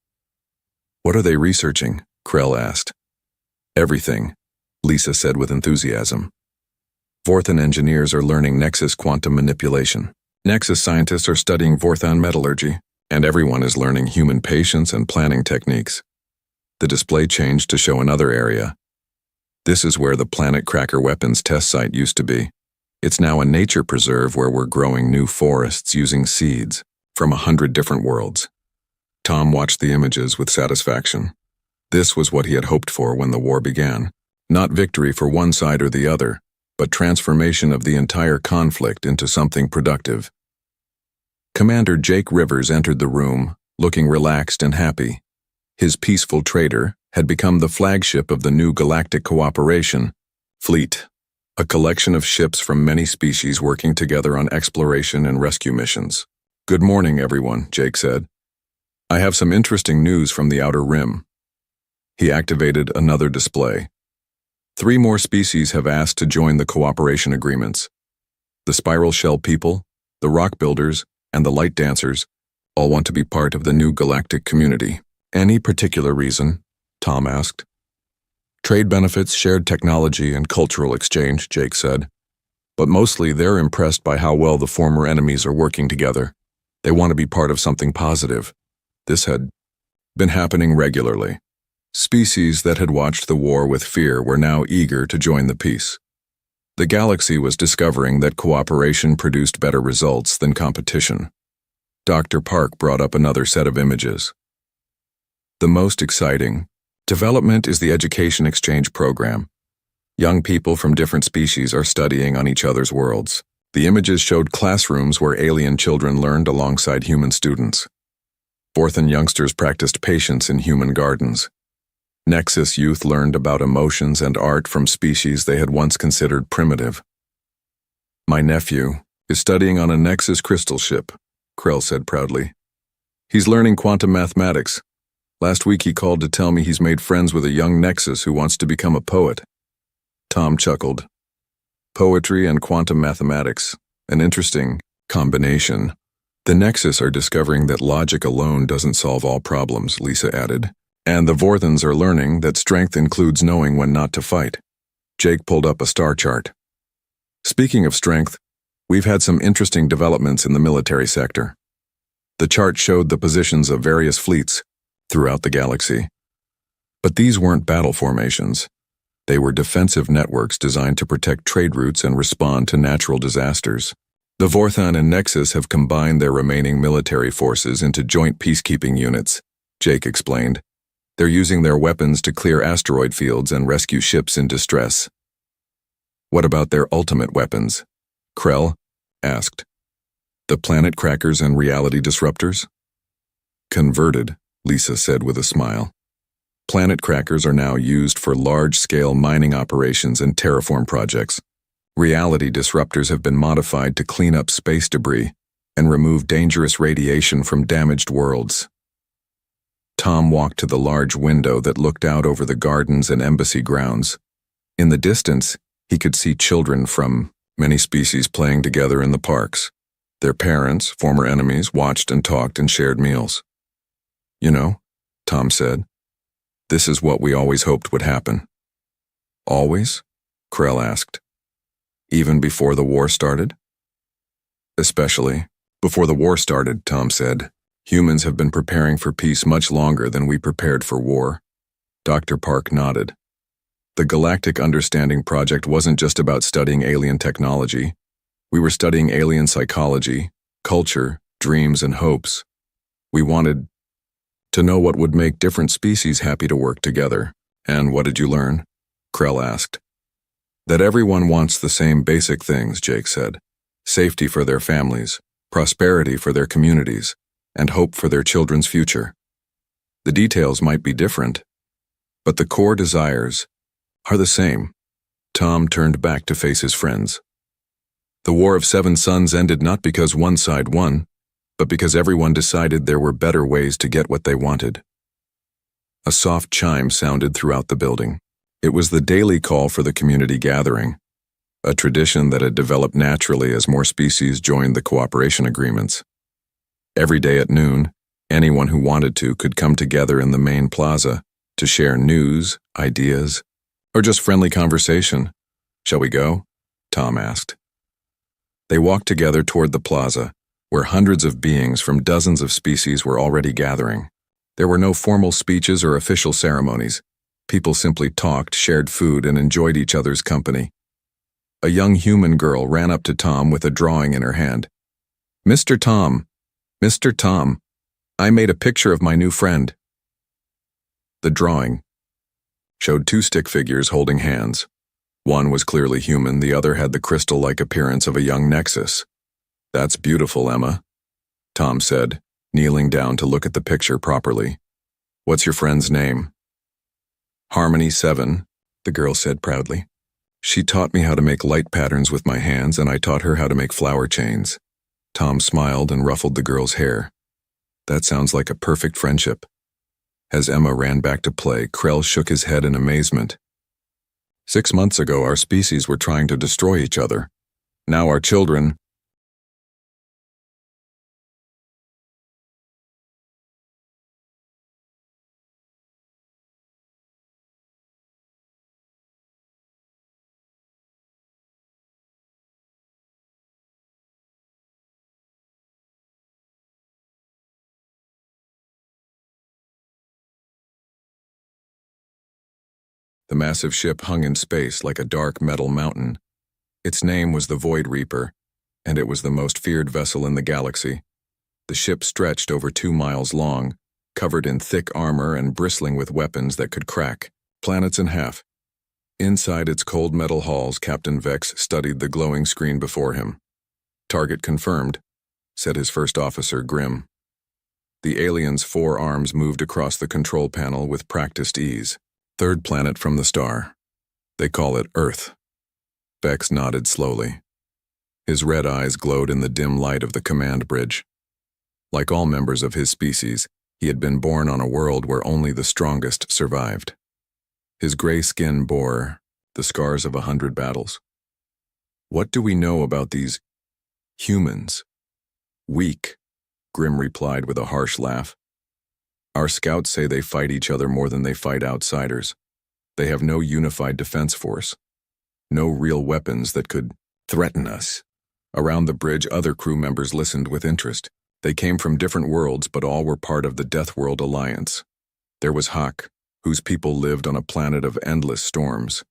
Speaker 1: What are they researching? Krell asked. Everything, Lisa said with enthusiasm. Vorthan engineers are learning Nexus quantum manipulation. Nexus scientists are studying Vorthan metallurgy, and everyone is learning human patience and planning techniques. The display changed to show another area. This is where the Planet Cracker weapons test site used to be. It's now a nature preserve where we're growing new forests using seeds from 100 different worlds. Tom watched the images with satisfaction. This was what he had hoped for when the war began. Not victory for one side or the other, but transformation of the entire conflict into something productive. Commander Jake Rivers entered the room, looking relaxed and happy. His peaceful trader had become the flagship of the new galactic cooperation fleet, a collection of ships from many species working together on exploration and rescue missions. "Good morning, everyone," Jake said. "I have some interesting news from the Outer Rim." He activated another display. 3 more species have asked to join the cooperation agreements. The Spiral Shell people, the Rock Builders, and the Light Dancers all want to be part of the new galactic community. "Any particular reason?" Tom asked. "Trade benefits, shared technology, and cultural exchange," Jake said. "But mostly they're impressed by how well the former enemies are working together. They want to be part of something positive." This had been happening regularly. Species that had watched the war with fear were now eager to join the peace. The galaxy was discovering that cooperation produced better results than competition. Dr. Park brought up another set of images. The most exciting development is the education exchange program. Young people from different species are studying on each other's worlds. The images showed classrooms where alien children learned alongside human students. Vorthan youngsters practiced patience in human gardens. Nexus youth learned about emotions and art from species they had once considered primitive. "My nephew is studying on a Nexus crystal ship," Krell said proudly. "He's learning quantum mathematics. Last week he called to tell me he's made friends with a young Nexus who wants to become a poet." Tom chuckled. Poetry and quantum mathematics, an interesting combination. "The Nexus are discovering that logic alone doesn't solve all problems," Lisa added. "And the Vorthans are learning that strength includes knowing when not to fight." Jake pulled up a star chart. "Speaking of strength, we've had some interesting developments in the military sector." The chart showed the positions of various fleets throughout the galaxy. But these weren't battle formations. They were defensive networks designed to protect trade routes and respond to natural disasters. The Vorthan and Nexus have combined their remaining military forces into joint peacekeeping units, Jake explained. They're using their weapons to clear asteroid fields and rescue ships in distress. "What about their ultimate weapons?" Krell asked. "The planet crackers and reality disruptors?" "Converted," Lisa said with a smile. "Planet crackers are now used for large-scale mining operations and terraform projects. Reality disruptors have been modified to clean up space debris and remove dangerous radiation from damaged worlds." Tom walked to the large window that looked out over the gardens and embassy grounds. In the distance, he could see children from many species playing together in the parks. Their parents, former enemies, watched and talked and shared meals. "You know," Tom said, "this is what we always hoped would happen." "Always?" Krell asked. "Even before the war started?" "Especially before the war started," Tom said. "Humans have been preparing for peace much longer than we prepared for war." Dr. Park nodded. "The Galactic Understanding Project wasn't just about studying alien technology. We were studying alien psychology, culture, dreams, and hopes. We wanted to know what would make different species happy to work together." "And what did you learn?" Krell asked. "That everyone wants the same basic things," Jake said. "Safety for their families, prosperity for their communities, and hope for their children's future. The details might be different, but the core desires are the same." Tom turned back to face his friends. "The War of 7 Suns ended not because one side won, but because everyone decided there were better ways to get what they wanted." A soft chime sounded throughout the building. It was the daily call for the community gathering, a tradition that had developed naturally as more species joined the cooperation agreements. Every day at noon, Anyone who wanted to could come together in the main plaza to share news, ideas, or just friendly conversation. "Shall we go?" Tom asked. They walked together toward the plaza, where hundreds of beings from dozens of species were already gathering. There were no formal speeches or official ceremonies. People simply talked, shared food, and enjoyed each other's company. A young human girl ran up to Tom with a drawing in her hand. "Mr. Tom, Mr. Tom, I made a picture of my new friend." The drawing showed two stick figures holding hands. One was clearly human, the other had the crystal-like appearance of a young nexus. "That's beautiful, Emma," Tom said, kneeling down to look at the picture properly. "What's your friend's name?" "Harmony 7, the girl said proudly. "She taught me how to make light patterns with my hands, and I taught her how to make flower chains." Tom smiled and ruffled the girl's hair. "That sounds like a perfect friendship." As Emma ran back to play, Krell shook his head in amazement. "6 months ago, our species were trying to destroy each other. Now our children..." The massive ship hung in space like a dark metal mountain. Its name was the Void Reaper, and it was the most feared vessel in the galaxy. The ship stretched over 2 miles long, covered in thick armor and bristling with weapons that could crack planets in half. Inside its cold metal halls, Captain Vex studied the glowing screen before him. "Target confirmed," said his first officer, Grim. The alien's 4 arms moved across the control panel with practiced ease. "Third planet from the star. They call it Earth." Vex nodded slowly. His red eyes glowed in the dim light of the command bridge. Like all members of his species, he had been born on a world where only the strongest survived. His gray skin bore the scars of 100 battles. "What do we know about these humans?" "Weak," Grim replied with a harsh laugh. "Our scouts say they fight each other more than they fight outsiders. They have no unified defense force. No real weapons that could threaten us." Around the bridge, other crew members listened with interest. They came from different worlds, but all were part of the Death World Alliance. There was Hawk, whose people lived on a planet of endless storms.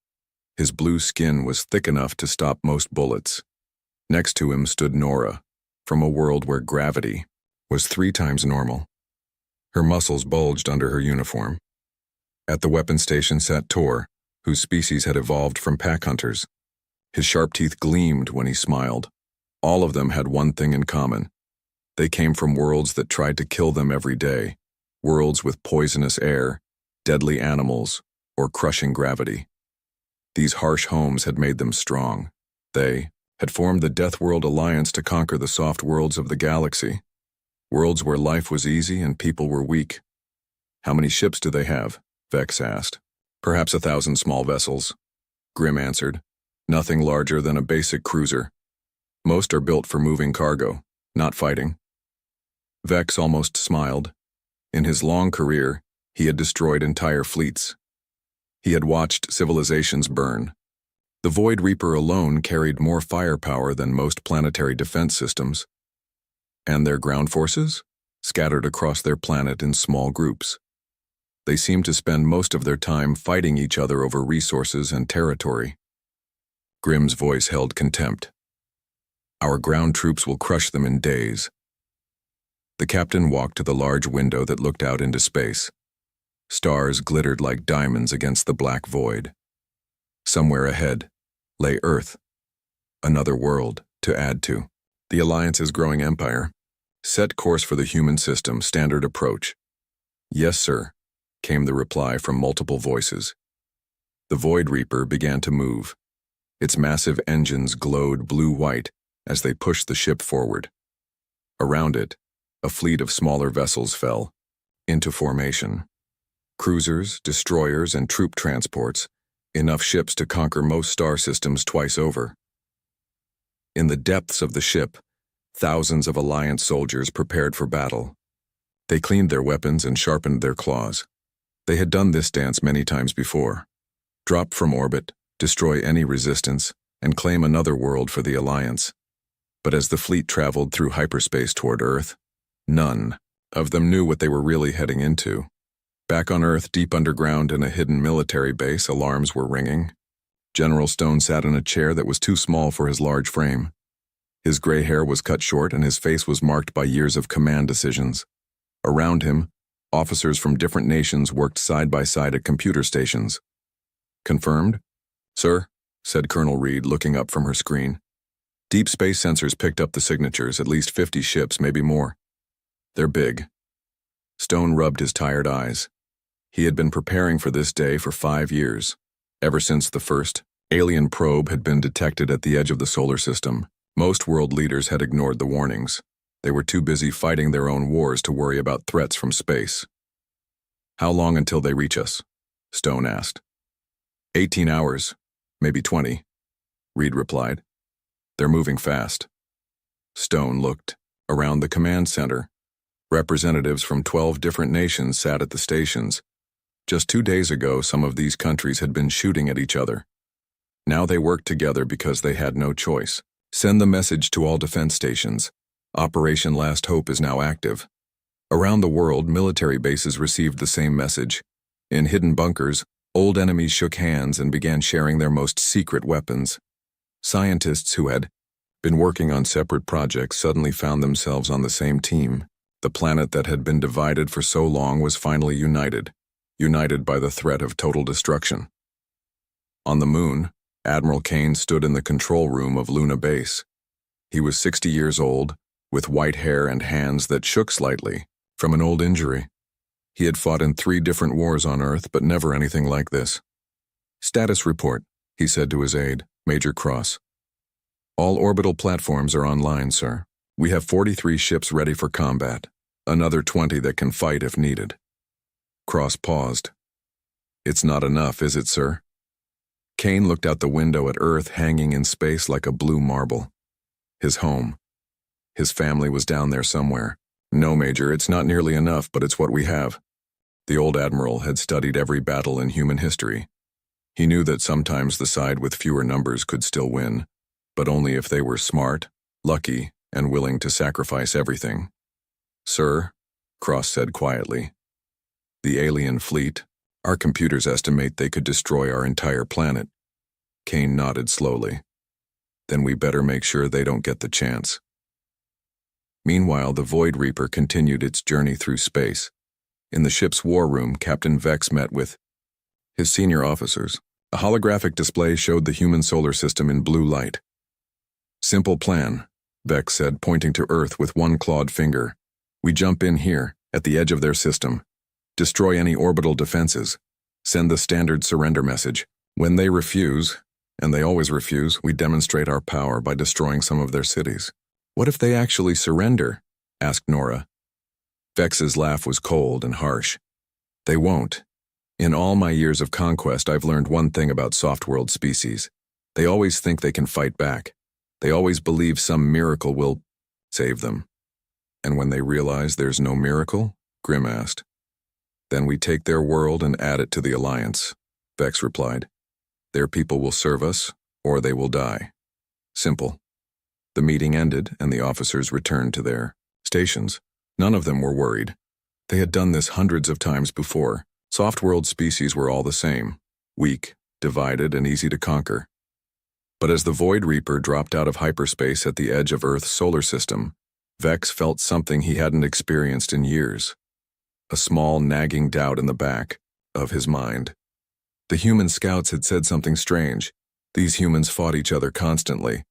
Speaker 1: His blue skin was thick enough to stop most bullets. Next to him stood Nora, from a world where gravity was 3 times normal. Her muscles bulged under her uniform. At the weapon station sat Tor, whose species had evolved from pack hunters. His sharp teeth gleamed when he smiled. All of them had one thing in common. They came from worlds that tried to kill them every day, worlds with poisonous air, deadly animals, or crushing gravity. These harsh homes had made them strong. They had formed the Death World Alliance to conquer the soft worlds of the galaxy, worlds where life was easy and people were weak. "How many ships do they have?" Vex asked. "Perhaps 1,000 small vessels," Grim answered. "Nothing larger than a basic cruiser. Most are built for moving cargo, not fighting." Vex almost smiled. In his long career, he had destroyed entire fleets. He had watched civilizations burn. The Void Reaper alone carried more firepower than most planetary defense systems. And their ground forces? Scattered across their planet in small groups. They seemed to spend most of their time fighting each other over resources and territory. Grim's voice held contempt. "Our ground troops will crush them in days." The captain walked to the large window that looked out into space. Stars glittered like diamonds against the black void. Somewhere ahead lay Earth, another world to add to. The Alliance's growing empire. "Set course for the human system, standard approach." "Yes, sir," came the reply from multiple voices. The Void Reaper began to move. Its massive engines glowed blue-white as they pushed the ship forward. Around it, a fleet of smaller vessels fell into formation. Cruisers, destroyers, and troop transports, enough ships to conquer most star systems twice over. In the depths of the ship, thousands of Alliance soldiers prepared for battle. They cleaned their weapons and sharpened their claws. They had done this dance many times before. Drop from orbit, destroy any resistance, and claim another world for the Alliance. But as the fleet traveled through hyperspace toward Earth, none of them knew what they were really heading into. Back on Earth, deep underground in a hidden military base, alarms were ringing. General Stone sat in a chair that was too small for his large frame. His gray hair was cut short and his face was marked by years of command decisions. Around him, officers from different nations worked side by side at computer stations. "Confirmed?" "Sir," said Colonel Reed, looking up from her screen. "Deep space sensors picked up the signatures, at least 50 ships, maybe more. They're big." Stone rubbed his tired eyes. He had been preparing for this day for 5 years. Ever since the first alien probe had been detected at the edge of the solar system, most world leaders had ignored the warnings. They were too busy fighting their own wars to worry about threats from space. "How long until they reach us?" Stone asked. 18 hours, maybe 20, Reed replied. "They're moving fast." Stone looked around the command center. Representatives from 12 different nations sat at the stations. Just 2 days ago, some of these countries had been shooting at each other. Now they worked together because they had no choice. "Send the message to all defense stations. Operation Last Hope is now active." Around the world, military bases received the same message. In hidden bunkers, old enemies shook hands and began sharing their most secret weapons. Scientists who had been working on separate projects suddenly found themselves on the same team. The planet that had been divided for so long was finally united by the threat of total destruction. On the moon, Admiral Kane stood in the control room of Luna Base. He was 60 years old, with white hair and hands that shook slightly from an old injury. He had fought in 3 different wars on Earth, but never anything like this. "Status report," he said to his aide, Major Cross. "All orbital platforms are online, sir. We have 43 ships ready for combat, another 20 that can fight if needed." Cross paused. "It's not enough, is it, sir?" Kane looked out the window at Earth hanging in space like a blue marble. His home. His family was down there somewhere. "No, Major, it's not nearly enough, but it's what we have." The old admiral had studied every battle in human history. He knew that sometimes the side with fewer numbers could still win, but only if they were smart, lucky, and willing to sacrifice everything. "Sir," Cross said quietly, "the alien fleet, our computers estimate they could destroy our entire planet." Kane nodded slowly. "Then we better make sure they don't get the chance." Meanwhile, the Void Reaper continued its journey through space. In the ship's war room, Captain Vex met with his senior officers. A holographic display showed the human solar system in blue light. "Simple plan," Vex said, pointing to Earth with one clawed finger. "We jump in here, at the edge of their system. Destroy any orbital defenses. Send the standard surrender message. When they refuse, and they always refuse, we demonstrate our power by destroying some of their cities." "What if they actually surrender?" asked Nora. Vex's laugh was cold and harsh. "They won't. In all my years of conquest, I've learned one thing about soft-world species. They always think they can fight back. They always believe some miracle will save them. And when they realize there's no miracle," Grim asked. "Then we take their world and add it to the Alliance," Vex replied. "Their people will serve us, or they will die. Simple." The meeting ended, and the officers returned to their stations. None of them were worried. They had done this hundreds of times before. Soft-world species were all the same, weak, divided, and easy to conquer. But as the Void Reaper dropped out of hyperspace at the edge of Earth's solar system, Vex felt something he hadn't experienced in years. A small, nagging doubt in the back of his mind. The human scouts had said something strange. These humans fought each other constantly.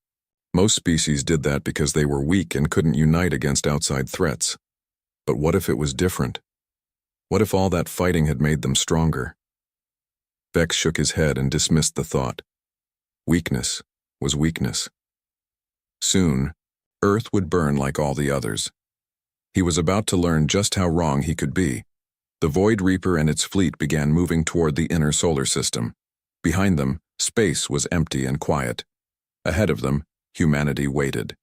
Speaker 1: Most species did that because they were weak and couldn't unite against outside threats. But what if it was different? What if all that fighting had made them stronger? Vex shook his head and dismissed the thought. Weakness was weakness. Soon, Earth would burn like all the others. He was about to learn just how wrong he could be. The Void Reaper and its fleet began moving toward the inner solar system. Behind them, space was empty and quiet. Ahead of them, humanity waited.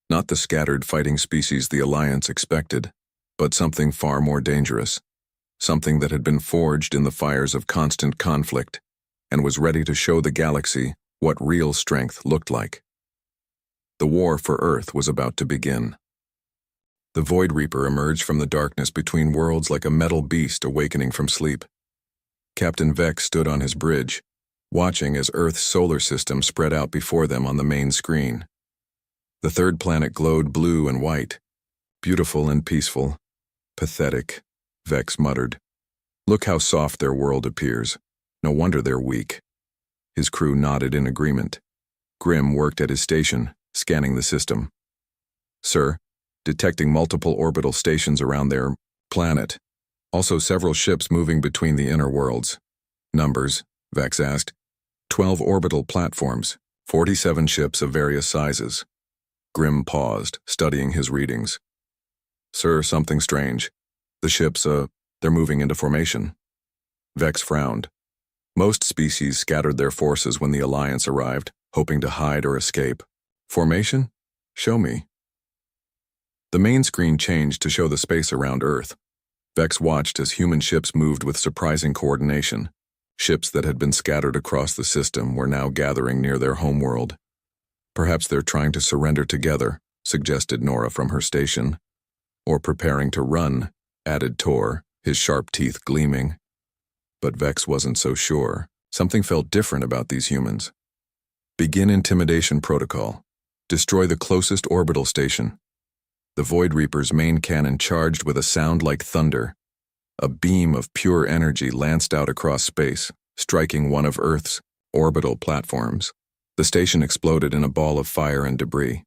Speaker 1: Not the scattered fighting species the Alliance expected, but something far more dangerous, something that had been forged in the fires of constant conflict and was ready to show the galaxy what real strength looked like. The war for Earth was about to begin. The Void Reaper emerged from the darkness between worlds like a metal beast awakening from sleep. Captain Vex stood on his bridge, watching as Earth's solar system spread out before them on the main screen. The third planet glowed blue and white, beautiful and peaceful. Pathetic, Vex muttered. Look how soft their world appears. No wonder they're weak. His crew nodded in agreement. Grim worked at his station, scanning the system. Sir, detecting multiple orbital stations around their planet. Also several ships moving between the inner worlds. Numbers, Vex asked. 12 orbital platforms, 47 ships of various sizes. Grim paused, studying his readings. Sir, something strange. The ships, they're moving into formation. Vex frowned. Most species scattered their forces when the Alliance arrived, hoping to hide or escape. Formation? Show me. The main screen changed to show the space around Earth. Vex watched as human ships moved with surprising coordination. Ships that had been scattered across the system were now gathering near their homeworld. Perhaps they're trying to surrender together, suggested Nora from her station. Or preparing to run, added Tor, his sharp teeth gleaming. But Vex wasn't so sure. Something felt different about these humans. Begin intimidation protocol. Destroy the closest orbital station. The Void Reaper's main cannon charged with a sound like thunder. A beam of pure energy lanced out across space, striking one of Earth's orbital platforms. The station exploded in a ball of fire and debris.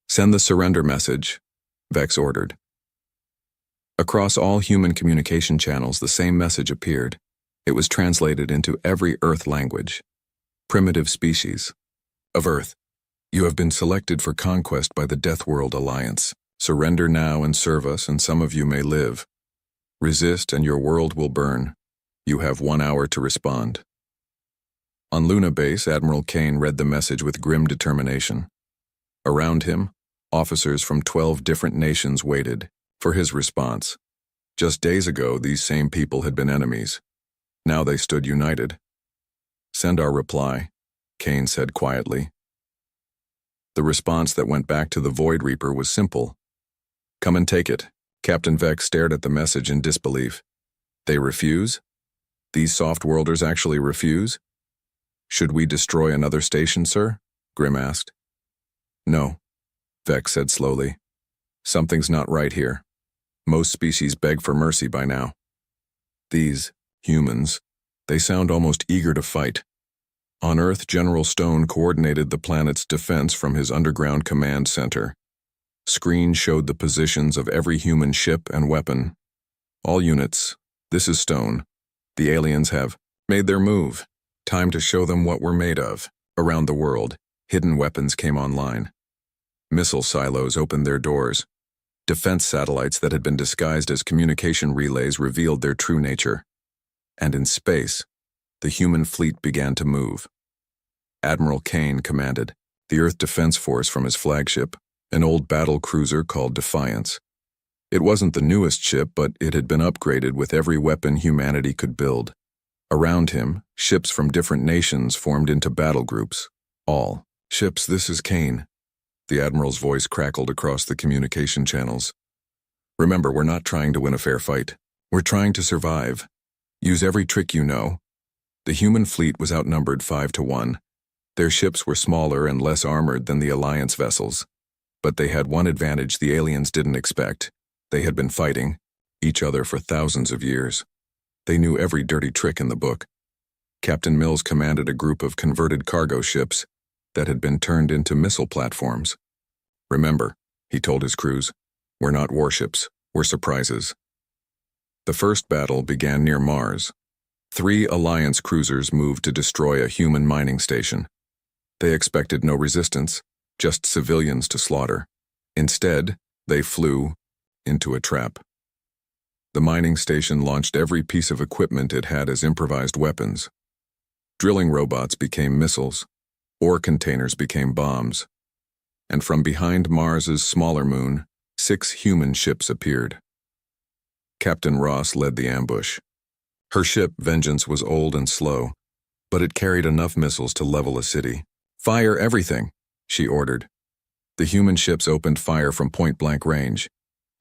Speaker 1: Send the surrender message, Vex ordered. Across all human communication channels, the same message appeared. It was translated into every Earth language. Primitive species. Of Earth, you have been selected for conquest by the Death World Alliance. Surrender now and serve us, and some of you may live. Resist and your world will burn. You have 1 hour to respond. On Luna Base, Admiral Kane read the message with grim determination. Around him, officers from 12 different nations waited for his response. Just days ago, these same people had been enemies. Now they stood united. Send our reply, Kane said quietly. The response that went back to the Void Reaper was simple. Come and take it. Captain Vex stared at the message in disbelief. They refuse? These soft-worlders actually refuse? Should we destroy another station, sir? Grim asked. No, Vex said slowly. Something's not right here. Most species beg for mercy by now. These humans, they sound almost eager to fight. On Earth, General Stone coordinated the planet's defense from his underground command center. Screen showed the positions of every human ship and weapon. All units, this is Stone. The aliens have made their move. Time to show them what we're made of. Around the world, hidden weapons came online. Missile silos opened their doors. Defense satellites that had been disguised as communication relays revealed their true nature. And in space, the human fleet began to move. Admiral Kane commanded the Earth Defense Force from his flagship, an old battle cruiser called Defiance. It wasn't the newest ship, but it had been upgraded with every weapon humanity could build. Around him, ships from different nations formed into battle groups. All ships, this is Kane. The Admiral's voice crackled across the communication channels. Remember, we're not trying to win a fair fight. We're trying to survive. Use every trick you know. The human fleet was outnumbered 5-1. Their ships were smaller and less armored than the Alliance vessels. But they had one advantage the aliens didn't expect. They had been fighting each other for thousands of years. They knew every dirty trick in the book. Captain Mills commanded a group of converted cargo ships that had been turned into missile platforms. Remember, he told his crews, we're not warships, we're surprises. The first battle began near Mars. 3 Alliance cruisers moved to destroy a human mining station. They expected no resistance, just civilians to slaughter. Instead, they flew into a trap. The mining station launched every piece of equipment it had as improvised weapons. Drilling robots became missiles. Ore containers became bombs. And from behind Mars's smaller moon, 6 human ships appeared. Captain Ross led the ambush. Her ship, Vengeance, was old and slow, but it carried enough missiles to level a city. "Fire everything," she ordered. The human ships opened fire from point-blank range.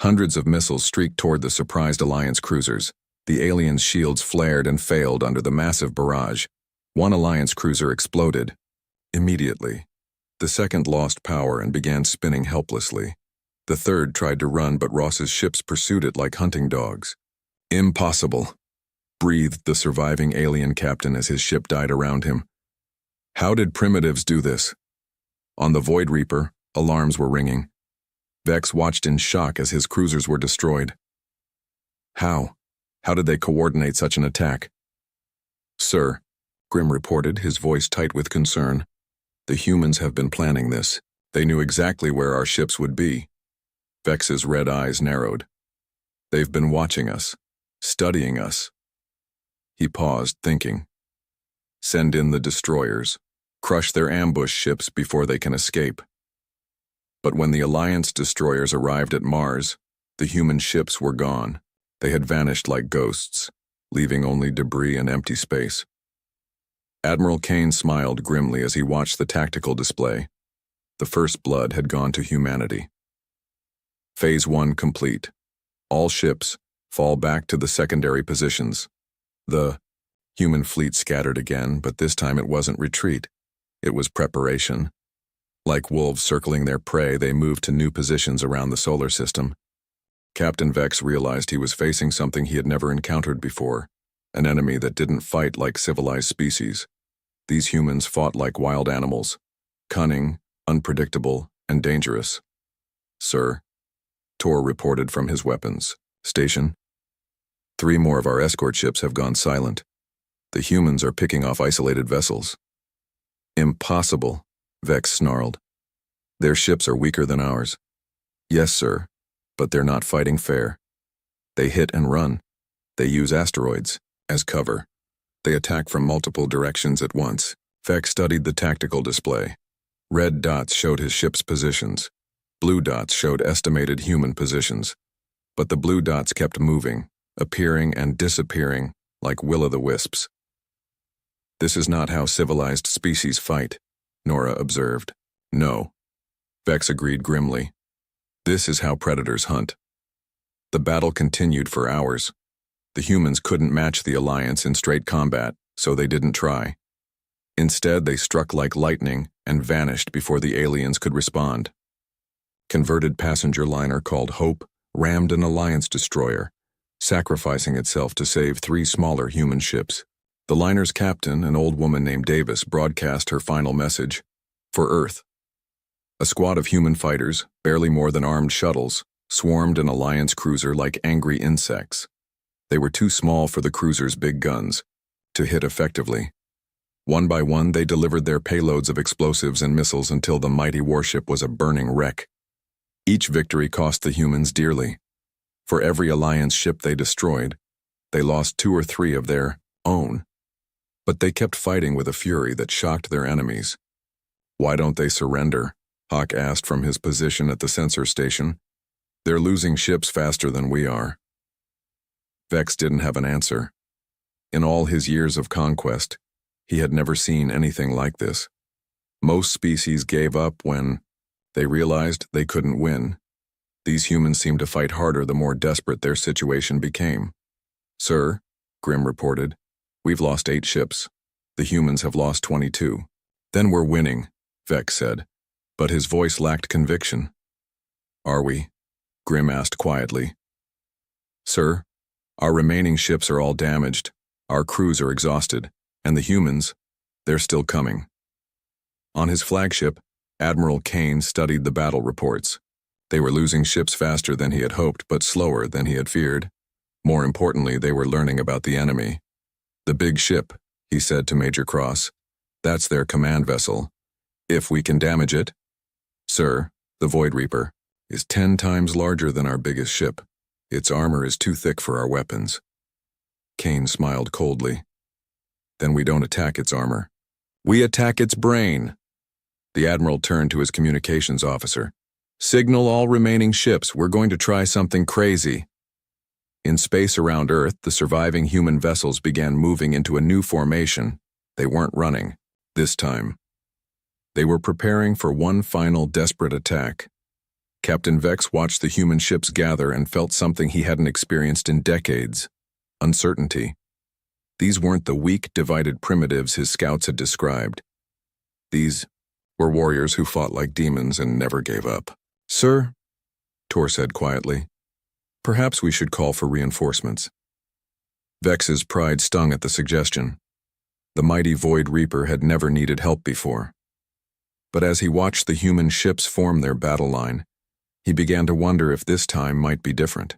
Speaker 1: Hundreds of missiles streaked toward the surprised Alliance cruisers. The aliens' shields flared and failed under the massive barrage. One Alliance cruiser exploded. Immediately. The second lost power and began spinning helplessly. The third tried to run, but Ross's ships pursued it like hunting dogs. "Impossible," breathed the surviving alien captain as his ship died around him. How did primitives do this? On the Void Reaper, alarms were ringing. Vex watched in shock as his cruisers were destroyed. How? How did they coordinate such an attack? "Sir," Grim reported, his voice tight with concern, "the humans have been planning this. They knew exactly where our ships would be." Vex's red eyes narrowed. "They've been watching us, studying us." He paused, thinking. Send in the destroyers. Crush their ambush ships before they can escape. But when the Alliance destroyers arrived at Mars, the human ships were gone. They had vanished like ghosts, leaving only debris and empty space. Admiral Kane smiled grimly as he watched the tactical display. The first blood had gone to humanity. Phase 1 complete. All ships fall back to the secondary positions. The human fleet scattered again, but this time it wasn't retreat. It was preparation. Like wolves circling their prey, they moved to new positions around the solar system. Captain Vex realized he was facing something he had never encountered before, an enemy that didn't fight like civilized species. These humans fought like wild animals, cunning, unpredictable, and dangerous. "Sir," Tor reported from his weapons station. "3 more of our escort ships have gone silent. The humans are picking off isolated vessels." "Impossible," Vex snarled. "Their ships are weaker than ours." "Yes, sir, but they're not fighting fair. They hit and run. They use asteroids as cover. They attack from multiple directions at once." Vex studied the tactical display. Red dots showed his ship's positions. Blue dots showed estimated human positions. But the blue dots kept moving, appearing and disappearing like will-o'-the-wisps. "This is not how civilized species fight," Nora observed. "No," Vex agreed grimly. "This is how predators hunt." The battle continued for hours. The humans couldn't match the Alliance in straight combat, so they didn't try. Instead, they struck like lightning and vanished before the aliens could respond. Converted passenger liner called Hope rammed an Alliance destroyer, sacrificing itself to save 3 smaller human ships. The liner's captain, an old woman named Davis, broadcast her final message: "For Earth." A squad of human fighters, barely more than armed shuttles, swarmed an Alliance cruiser like angry insects. They were too small for the cruiser's big guns to hit effectively. One by one, they delivered their payloads of explosives and missiles until the mighty warship was a burning wreck. Each victory cost the humans dearly. For every Alliance ship they destroyed, they lost 2 or 3 of their own. But they kept fighting with a fury that shocked their enemies. "Why don't they surrender?" Hawk asked from his position at the sensor station. "They're losing ships faster than we are." Vex didn't have an answer. In all his years of conquest, he had never seen anything like this. Most species gave up when they realized they couldn't win. These humans seemed to fight harder the more desperate their situation became. "Sir," Grim reported, "we've lost 8 ships. The humans have lost 22. "Then we're winning," Vex said, but his voice lacked conviction. "Are we?" Grim asked quietly. "Sir, our remaining ships are all damaged, our crews are exhausted, and the humans, they're still coming." On his flagship, Admiral Kane studied the battle reports. They were losing ships faster than he had hoped, but slower than he had feared. More importantly, they were learning about the enemy. "The big ship," he said to Major Cross. "That's their command vessel. If we can damage it." "Sir, the Void Reaper is 10 times larger than our biggest ship. Its armor is too thick for our weapons." Kane smiled coldly. "Then we don't attack its armor. We attack its brain." The Admiral turned to his communications officer. "Signal all remaining ships, we're going to try something crazy." In space around Earth, the surviving human vessels began moving into a new formation. They weren't running, this time. They were preparing for one final desperate attack. Captain Vex watched the human ships gather and felt something he hadn't experienced in decades: uncertainty. These weren't the weak, divided primitives his scouts had described. These were warriors who fought like demons and never gave up. "Sir," Tor said quietly, "perhaps we should call for reinforcements." Vex's pride stung at the suggestion. The mighty Void Reaper had never needed help before. But as he watched the human ships form their battle line, he began to wonder if this time might be different.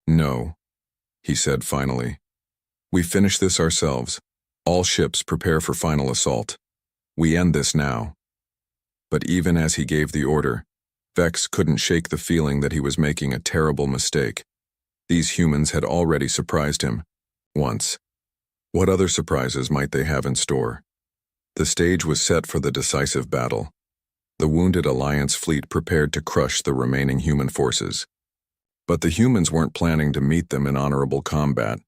Speaker 1: "No," he said finally. "We finish this ourselves. All ships prepare for final assault. We end this now." But even as he gave the order, Vex couldn't shake the feeling that he was making a terrible mistake. These humans had already surprised him. Once. What other surprises might they have in store? The stage was set for the decisive battle. The wounded Alliance fleet prepared to crush the remaining human forces. But the humans weren't planning to meet them in honorable combat.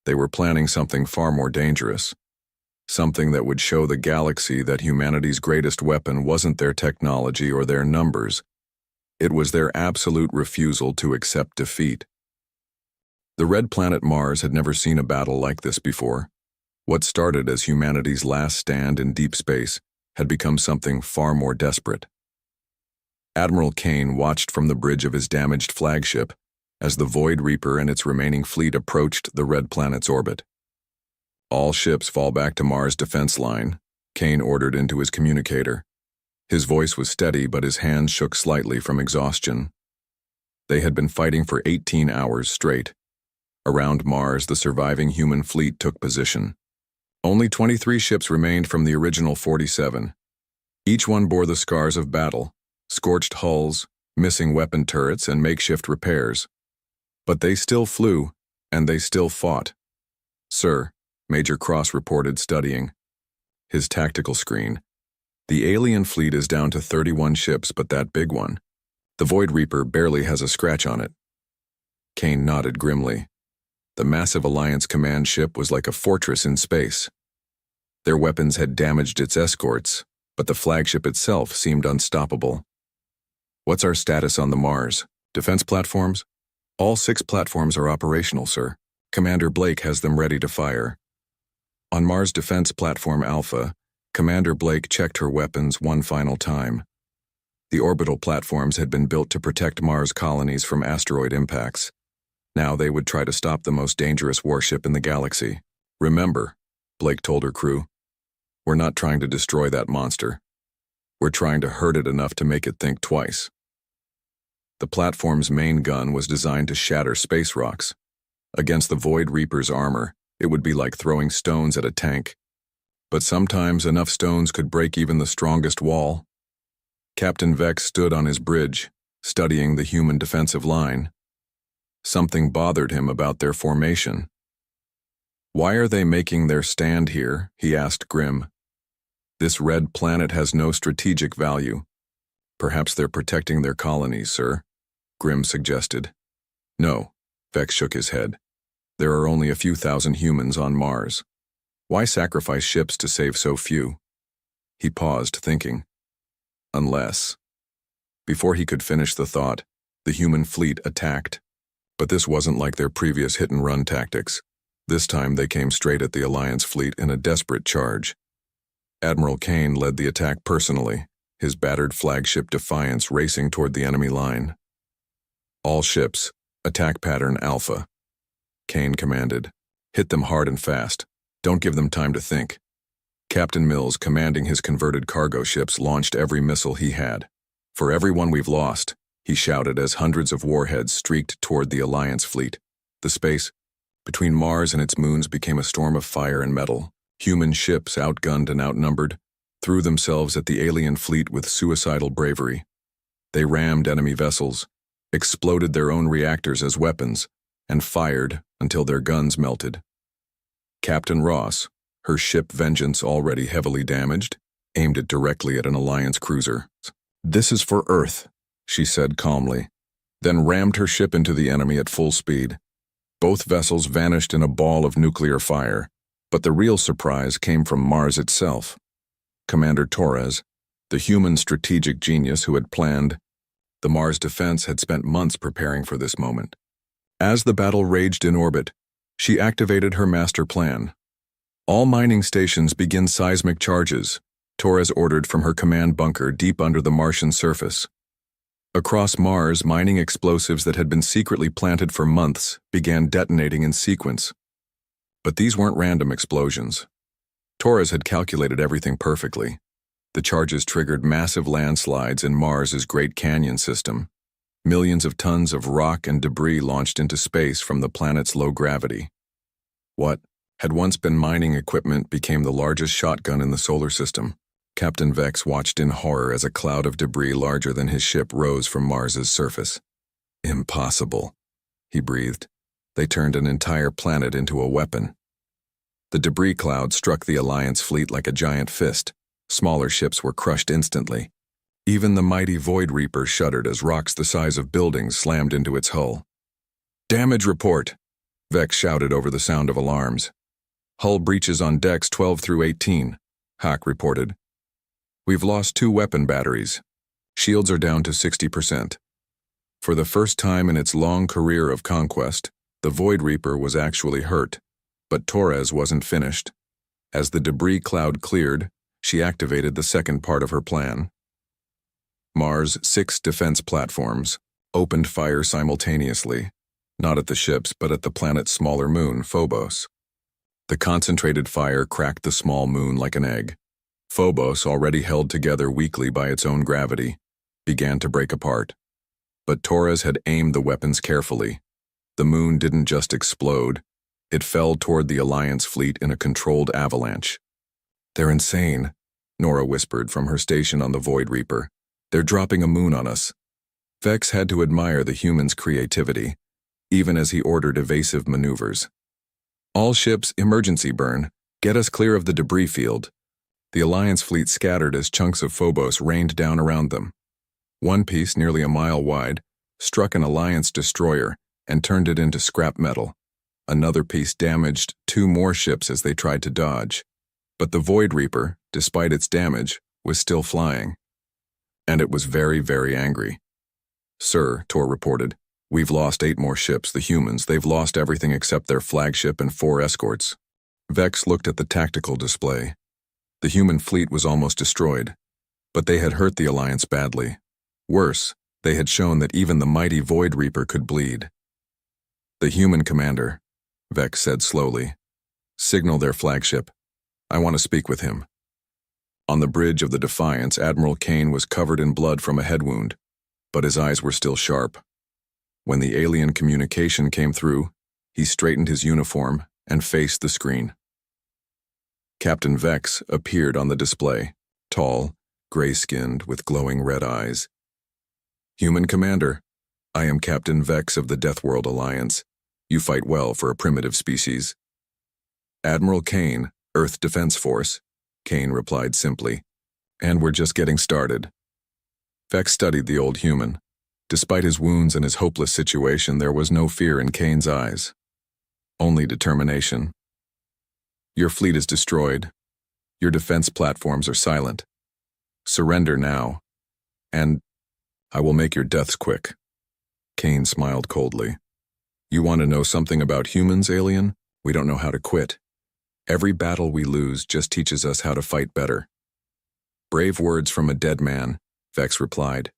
Speaker 1: They were planning something far more dangerous. Something that would show the galaxy that humanity's greatest weapon wasn't their technology or their numbers. It was their absolute refusal to accept defeat. The red planet Mars had never seen a battle like this before. What started as humanity's last stand in deep space had become something far more desperate. Admiral Kane watched from the bridge of his damaged flagship as the Void Reaper and its remaining fleet approached the red planet's orbit. "All ships fall back to Mars' defense line," Kane ordered into his communicator. His voice was steady, but his hands shook slightly from exhaustion. They had been fighting for 18 hours straight. Around Mars, the surviving human fleet took position. Only 23 ships remained from the original 47. Each one bore the scars of battle: scorched hulls, missing weapon turrets, and makeshift repairs. But they still flew, and they still fought. "Sir," Major Cross reported, studying his tactical screen. "The alien fleet is down to 31 ships, but that big one, the Void Reaper, barely has a scratch on it." Kane nodded grimly. The massive Alliance command ship was like a fortress in space. Their weapons had damaged its escorts, but the flagship itself seemed unstoppable. "What's our status on the Mars? Defense platforms?" "All 6 platforms are operational, sir. Commander Blake has them ready to fire." On Mars Defense Platform Alpha, Commander Blake checked her weapons one final time. The orbital platforms had been built to protect Mars colonies from asteroid impacts. Now they would try to stop the most dangerous warship in the galaxy. "Remember," Blake told her crew, "we're not trying to destroy that monster. We're trying to hurt it enough to make it think twice." The platform's main gun was designed to shatter space rocks. Against the Void Reaper's armor, it would be like throwing stones at a tank. But sometimes enough stones could break even the strongest wall. Captain Vex stood on his bridge, studying the human defensive line. Something bothered him about their formation. "Why are they making their stand here?" he asked, grim. "This red planet has no strategic value." "Perhaps they're protecting their colonies, sir," Grimm suggested. "No," Vex shook his head. "There are only a few thousand humans on Mars. Why sacrifice ships to save so few?" He paused, thinking. Unless. Before he could finish the thought, the human fleet attacked. But this wasn't like their previous hit-and-run tactics. This time they came straight at the Alliance fleet in a desperate charge. Admiral Kane led the attack personally, his battered flagship Defiance racing toward the enemy line. "All ships, attack pattern Alpha," Kane commanded. "Hit them hard and fast. Don't give them time to think." Captain Mills, commanding his converted cargo ships, launched every missile he had. "For every one we've lost," he shouted as hundreds of warheads streaked toward the Alliance fleet. The space between Mars and its moons became a storm of fire and metal. Human ships, outgunned and outnumbered, threw themselves at the alien fleet with suicidal bravery. They rammed enemy vessels, exploded their own reactors as weapons, and fired until their guns melted. Captain Ross, her ship Vengeance already heavily damaged, aimed it directly at an Alliance cruiser. "This is for Earth," she said calmly, then rammed her ship into the enemy at full speed. Both vessels vanished in a ball of nuclear fire, but the real surprise came from Mars itself. Commander Torres, the human strategic genius who had planned the Mars defense, had spent months preparing for this moment. As the battle raged in orbit, she activated her master plan. All mining stations begin seismic charges, Torres ordered from her command bunker deep under the Martian surface. Across Mars, mining explosives that had been secretly planted for months began detonating in sequence. But these weren't random explosions. Torres had calculated everything perfectly. The charges triggered massive landslides in Mars's Great Canyon system. Millions of tons of rock and debris launched into space from the planet's low gravity. What had once been mining equipment became the largest shotgun in the solar system. Captain Vex watched in horror as a cloud of debris larger than his ship rose from Mars's surface. Impossible, he breathed. They turned an entire planet into a weapon. The debris cloud struck the Alliance fleet like a giant fist. Smaller ships were crushed instantly. Even the mighty Void Reaper shuddered as rocks the size of buildings slammed into its hull. "Damage report," Vex shouted over the sound of alarms. "Hull breaches on decks 12 through 18, Hack reported. "We've lost 2 weapon batteries. Shields are down to 60%. For the first time in its long career of conquest, the Void Reaper was actually hurt, but Torres wasn't finished. As the debris cloud cleared, she activated the second part of her plan. Mars' 6 defense platforms opened fire simultaneously, not at the ships but at the planet's smaller moon, Phobos. The concentrated fire cracked the small moon like an egg. Phobos, already held together weakly by its own gravity, began to break apart. But Torres had aimed the weapons carefully. The moon didn't just explode, it fell toward the Alliance fleet in a controlled avalanche. "They're insane," Nora whispered from her station on the Void Reaper. "They're dropping a moon on us." Vex had to admire the human's creativity, even as he ordered evasive maneuvers. "All ships, emergency burn. Get us clear of the debris field." The Alliance fleet scattered as chunks of Phobos rained down around them. One piece, nearly a mile wide, struck an Alliance destroyer and turned it into scrap metal. Another piece damaged 2 more ships as they tried to dodge. But the Void Reaper, despite its damage, was still flying. And it was very, very angry. "Sir," Tor reported, "we've lost 8 more ships, the humans. They've lost everything except their flagship and 4 escorts." Vex looked at the tactical display. The human fleet was almost destroyed, but they had hurt the Alliance badly. Worse, they had shown that even the mighty Void Reaper could bleed. "The human commander," Vex said slowly. "Signal their flagship. I want to speak with him." On the bridge of the Defiance, Admiral Kane was covered in blood from a head wound, but his eyes were still sharp. When the alien communication came through, he straightened his uniform and faced the screen. Captain Vex appeared on the display, tall, gray-skinned, with glowing red eyes. "Human Commander, I am Captain Vex of the Deathworld Alliance. You fight well for a primitive species." "Admiral Kane, Earth Defense Force," Kane replied simply. "And we're just getting started." Vex studied the old human. Despite his wounds and his hopeless situation, there was no fear in Kane's eyes. Only determination. "Your fleet is destroyed. Your defense platforms are silent. Surrender now, and I will make your deaths quick." Kane smiled coldly. "You want to know something about humans, alien? We don't know how to quit. Every battle we lose just teaches us how to fight better." "Brave words from a dead man," Vex replied.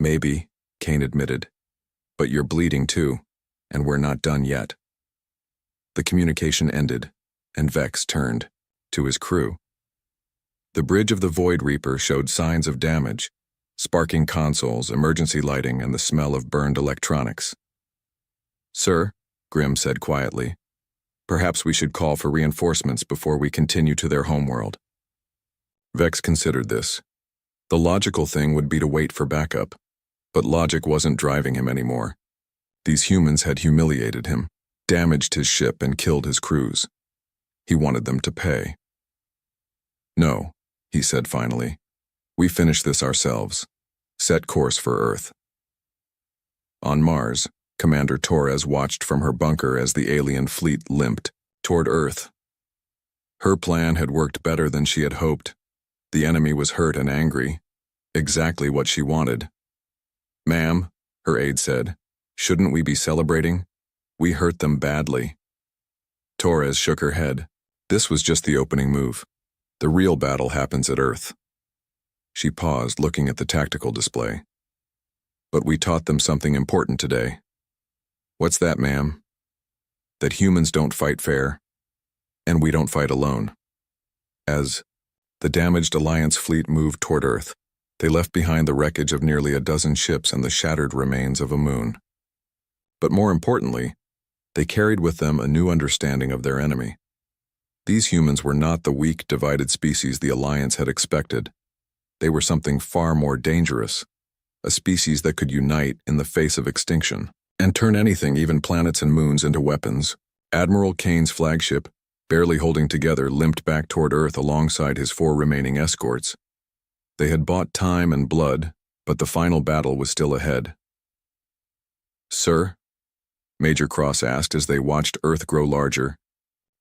Speaker 1: "Maybe," Kane admitted. "But you're bleeding too, and we're not done yet." The communication ended, and Vex turned to his crew. The bridge of the Void Reaper showed signs of damage, sparking consoles, emergency lighting, and the smell of burned electronics. "Sir," Grimm said quietly, "perhaps we should call for reinforcements before we continue to their homeworld." Vex considered this. The logical thing would be to wait for backup, but logic wasn't driving him anymore. These humans had humiliated him, damaged his ship, and killed his crews. He wanted them to pay. "No," he said finally. "We finish this ourselves. Set course for Earth." On Mars, Commander Torres watched from her bunker as the alien fleet limped toward Earth. Her plan had worked better than she had hoped. The enemy was hurt and angry. Exactly what she wanted. "Ma'am," her aide said, "shouldn't we be celebrating? We hurt them badly." Torres shook her head. This was just the opening move. The real battle happens at Earth. She paused, looking at the tactical display. "But we taught them something important today." "What's that, ma'am?" "That humans don't fight fair, and we don't fight alone." As the damaged Alliance fleet moved toward Earth, they left behind the wreckage of nearly a dozen ships and the shattered remains of a moon. But more importantly, they carried with them a new understanding of their enemy. These humans were not the weak, divided species the Alliance had expected. They were something far more dangerous, a species that could unite in the face of extinction and turn anything, even planets and moons, into weapons. Admiral Kane's flagship, barely holding together, limped back toward Earth alongside his 4 remaining escorts. They had bought time and blood, but the final battle was still ahead. "Sir?" Major Cross asked as they watched Earth grow larger.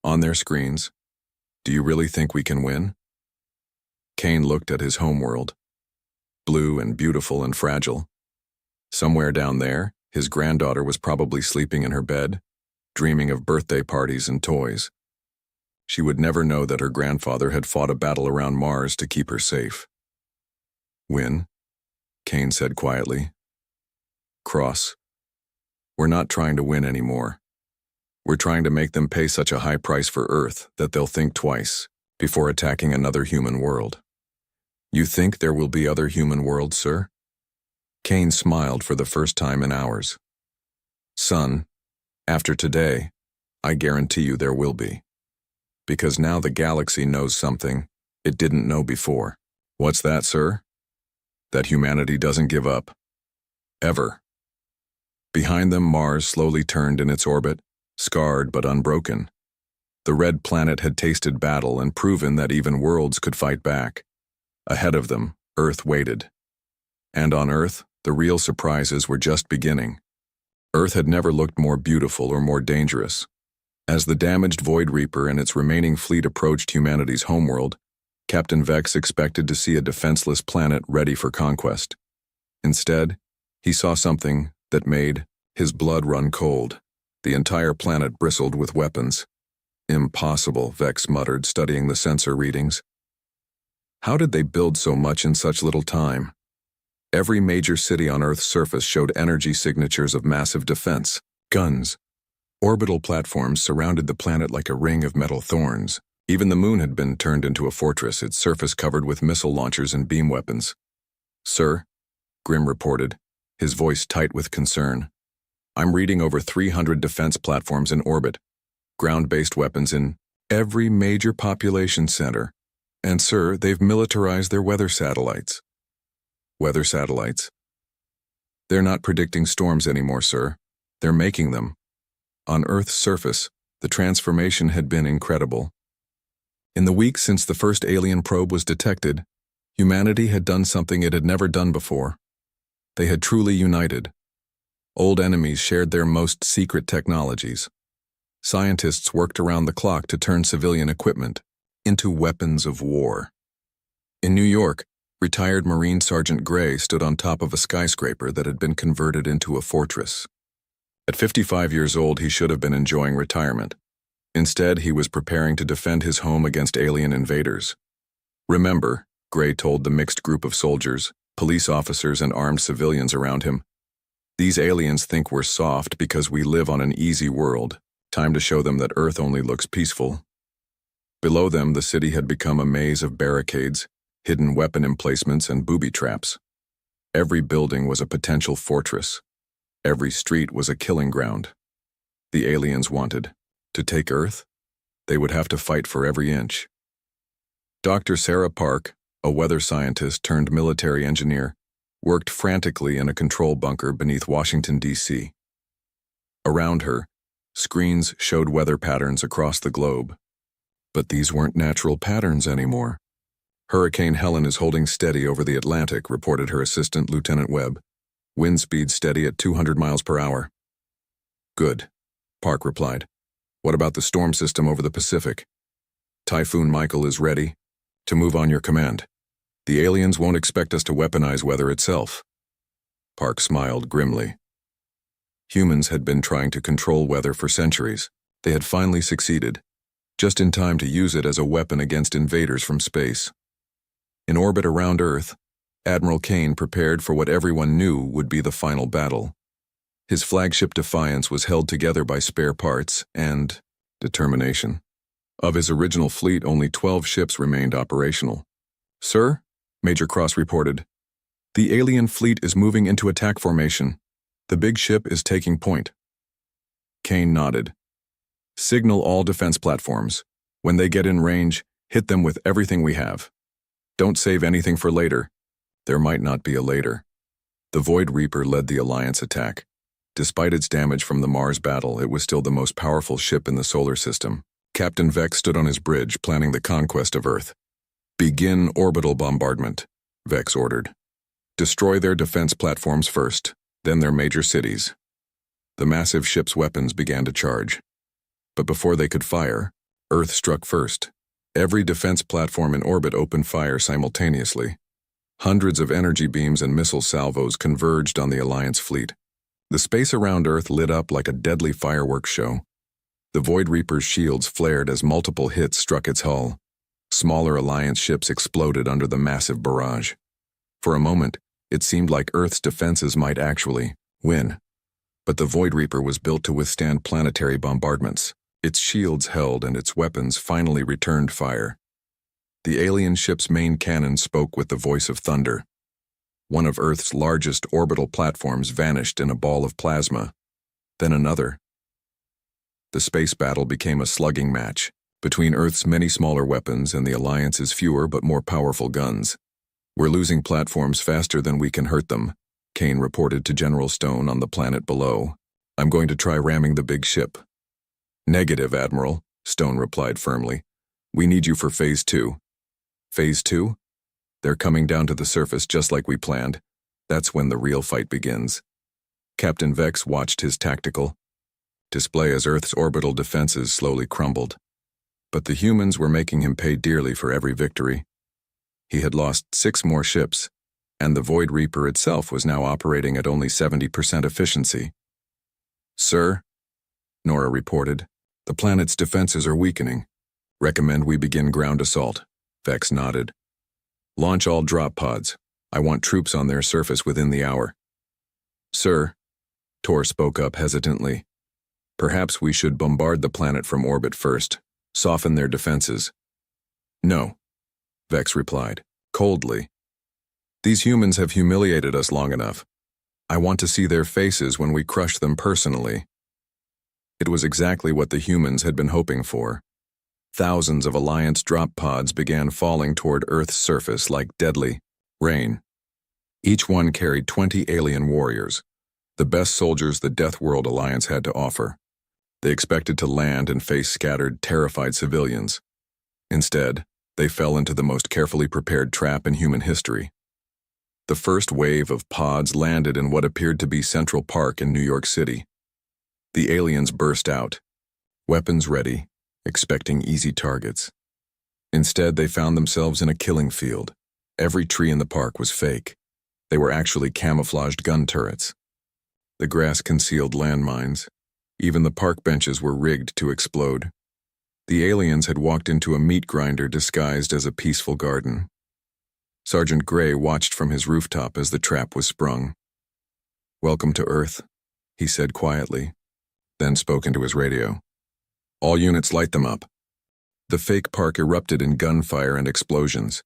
Speaker 1: On their screens, "Do you really think we can win?" Kane looked at his homeworld. Blue and beautiful and fragile. Somewhere down there, his granddaughter was probably sleeping in her bed, dreaming of birthday parties and toys. She would never know that her grandfather had fought a battle around Mars to keep her safe. "Win?" Kane said quietly. "Cross, we're not trying to win anymore. We're trying to make them pay such a high price for Earth that they'll think twice before attacking another human world." "You think there will be other human worlds, sir?" Kane smiled for the first time in hours. "Son, after today, I guarantee you there will be. Because now the galaxy knows something it didn't know before." "What's that, sir?" "That humanity doesn't give up. Ever." Behind them, Mars slowly turned in its orbit, scarred but unbroken. The red planet had tasted battle and proven that even worlds could fight back. Ahead of them, Earth waited. And on Earth, the real surprises were just beginning. Earth had never looked more beautiful or more dangerous. As the damaged Void Reaper and its remaining fleet approached humanity's homeworld, Captain Vex expected to see a defenseless planet ready for conquest. Instead, he saw something that made his blood run cold. The entire planet bristled with weapons. "Impossible," Vex muttered, studying the sensor readings. How did they build so much in such little time? Every major city on Earth's surface showed energy signatures of massive defense. Guns. Orbital platforms surrounded the planet like a ring of metal thorns. Even the moon had been turned into a fortress, its surface covered with missile launchers and beam weapons. "Sir," Grimm reported, his voice tight with concern, "I'm reading over 300 defense platforms in orbit, ground-based weapons in every major population center. And sir, they've militarized their weather satellites." "Weather satellites?" "They're not predicting storms anymore, sir. They're making them." On Earth's surface, the transformation had been incredible. In the weeks since the first alien probe was detected, humanity had done something it had never done before. They had truly united. Old enemies shared their most secret technologies. Scientists worked around the clock to turn civilian equipment into weapons of war. In New York, retired Marine Sergeant Gray stood on top of a skyscraper that had been converted into a fortress. At 55 years old, he should have been enjoying retirement. Instead, he was preparing to defend his home against alien invaders. "Remember," Gray told the mixed group of soldiers, police officers, and armed civilians around him, "these aliens think we're soft because we live on an easy world. Time to show them that Earth only looks peaceful." Below them, the city had become a maze of barricades, hidden weapon emplacements, and booby traps. Every building was a potential fortress. Every street was a killing ground. The aliens wanted to take Earth. They would have to fight for every inch. Dr. Sarah Park, a weather scientist turned military engineer, worked frantically in a control bunker beneath Washington, D.C. Around her, screens showed weather patterns across the globe. But these weren't natural patterns anymore. "Hurricane Helen is holding steady over the Atlantic," reported her assistant, Lieutenant Webb. "Wind speed steady at 200 miles per hour. Good, Park replied. What about the storm system over the Pacific? Typhoon Michael is ready. To move on your command. The aliens won't expect us to weaponize weather itself. Park smiled grimly. Humans had been trying to control weather for centuries. They had finally succeeded, just in time to use it as a weapon against invaders from space. In orbit around Earth, Admiral Kane prepared for what everyone knew would be the final battle. His flagship Defiance was held together by spare parts and determination. Of his original fleet, only 12 ships remained operational. Sir, Major Cross reported, the alien fleet is moving into attack formation. The big ship is taking point. Kane nodded. Signal all defense platforms. When they get in range, hit them with everything we have. Don't save anything for later. There might not be a later. The Void Reaper led the Alliance attack. Despite its damage from the Mars battle, it was still the most powerful ship in the solar system. Captain Vex stood on his bridge, planning the conquest of Earth. Begin orbital bombardment, Vex ordered. Destroy their defense platforms first, then their major cities. The massive ship's weapons began to charge. But before they could fire, Earth struck first. Every defense platform in orbit opened fire simultaneously. Hundreds of energy beams and missile salvos converged on the Alliance fleet. The space around Earth lit up like a deadly fireworks show. The Void Reaper's shields flared as multiple hits struck its hull. Smaller Alliance ships exploded under the massive barrage. For a moment, it seemed like Earth's defenses might actually win. But the Void Reaper was built to withstand planetary bombardments. Its shields held and its weapons finally returned fire. The alien ship's main cannon spoke with the voice of thunder. One of Earth's largest orbital platforms vanished in a ball of plasma. Then another. The space battle became a slugging match between Earth's many smaller weapons and the Alliance's fewer but more powerful guns. We're losing platforms faster than we can hurt them, Kane reported to General Stone on the planet below. I'm going to try ramming the big ship. Negative, Admiral, Stone replied firmly. We need you for Phase 2. Phase 2? They're coming down to the surface just like we planned. That's when the real fight begins. Captain Vex watched his tactical display as Earth's orbital defenses slowly crumbled. But the humans were making him pay dearly for every victory. He had lost 6 more ships, and the Void Reaper itself was now operating at only 70% efficiency. Sir, Nora reported, the planet's defenses are weakening. Recommend we begin ground assault. Vex nodded. Launch all drop pods. I want troops on their surface within the hour. Sir, Tor spoke up hesitantly. Perhaps we should bombard the planet from orbit first, soften their defenses. No, Vex replied, coldly. These humans have humiliated us long enough. I want to see their faces when we crush them personally. It was exactly what the humans had been hoping for. Thousands of Alliance drop pods began falling toward Earth's surface like deadly rain. Each one carried 20 alien warriors, the best soldiers the Death World Alliance had to offer. They expected to land and face scattered, terrified civilians. Instead, they fell into the most carefully prepared trap in human history. The first wave of pods landed in what appeared to be Central Park in New York City. The aliens burst out, weapons ready, expecting easy targets. Instead, they found themselves in a killing field. Every tree in the park was fake. They were actually camouflaged gun turrets. The grass concealed landmines. Even the park benches were rigged to explode. The aliens had walked into a meat grinder disguised as a peaceful garden. Sergeant Gray watched from his rooftop as the trap was sprung. Welcome to Earth, he said quietly, then spoke into his radio. All units light them up. The fake park erupted in gunfire and explosions.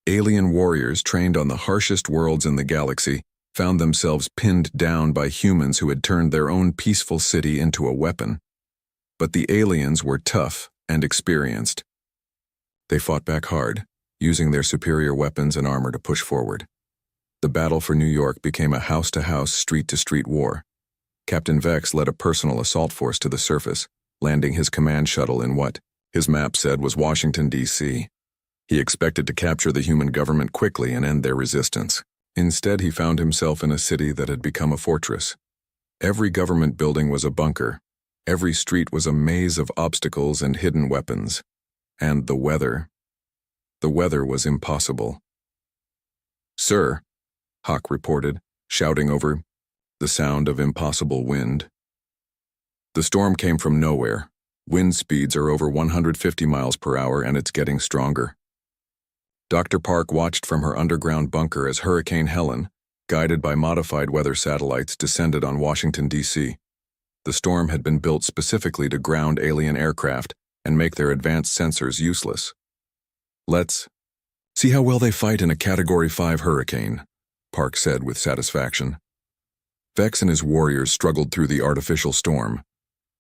Speaker 1: Alien warriors trained on the harshest worlds in the galaxy found themselves pinned down by humans who had turned their own peaceful city into a weapon. But the aliens were tough and experienced. They fought back hard, using their superior weapons and armor to push forward. The battle for New York became a house-to-house, street-to-street war. Captain Vex led a personal assault force to the surface, landing his command shuttle in what his map said was Washington, D.C. He expected to capture the human government quickly and end their resistance. Instead, he found himself in a city that had become a fortress. Every government building was a bunker. Every street was a maze of obstacles and hidden weapons. And the weather was impossible. "Sir," Hawk reported, shouting over the sound of impossible wind. "The storm came from nowhere. Wind speeds are over 150 miles per hour and it's getting stronger." Dr. Park watched from her underground bunker as Hurricane Helen, guided by modified weather satellites, descended on Washington, D.C. The storm had been built specifically to ground alien aircraft and make their advanced sensors useless. "Let's see how well they fight in a Category 5 hurricane," Park said with satisfaction. Vex and his warriors struggled through the artificial storm.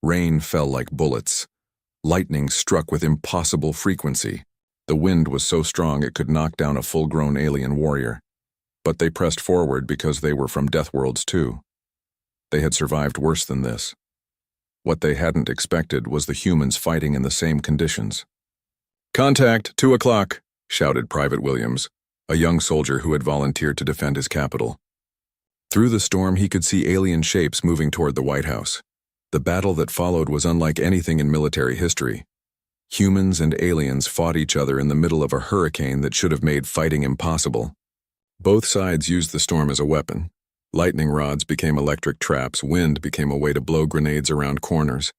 Speaker 1: Rain fell like bullets. Lightning struck with impossible frequency. The wind was so strong it could knock down a full-grown alien warrior. But they pressed forward because they were from Death Worlds too. They had survived worse than this. What they hadn't expected was the humans fighting in the same conditions. "Contact, 2 o'clock, shouted Private Williams, a young soldier who had volunteered to defend his capital. Through the storm, he could see alien shapes moving toward the White House. The battle that followed was unlike anything in military history. Humans and aliens fought each other in the middle of a hurricane that should have made fighting impossible. Both sides used the storm as a weapon. Lightning rods became electric traps, wind became a way to blow grenades around corners,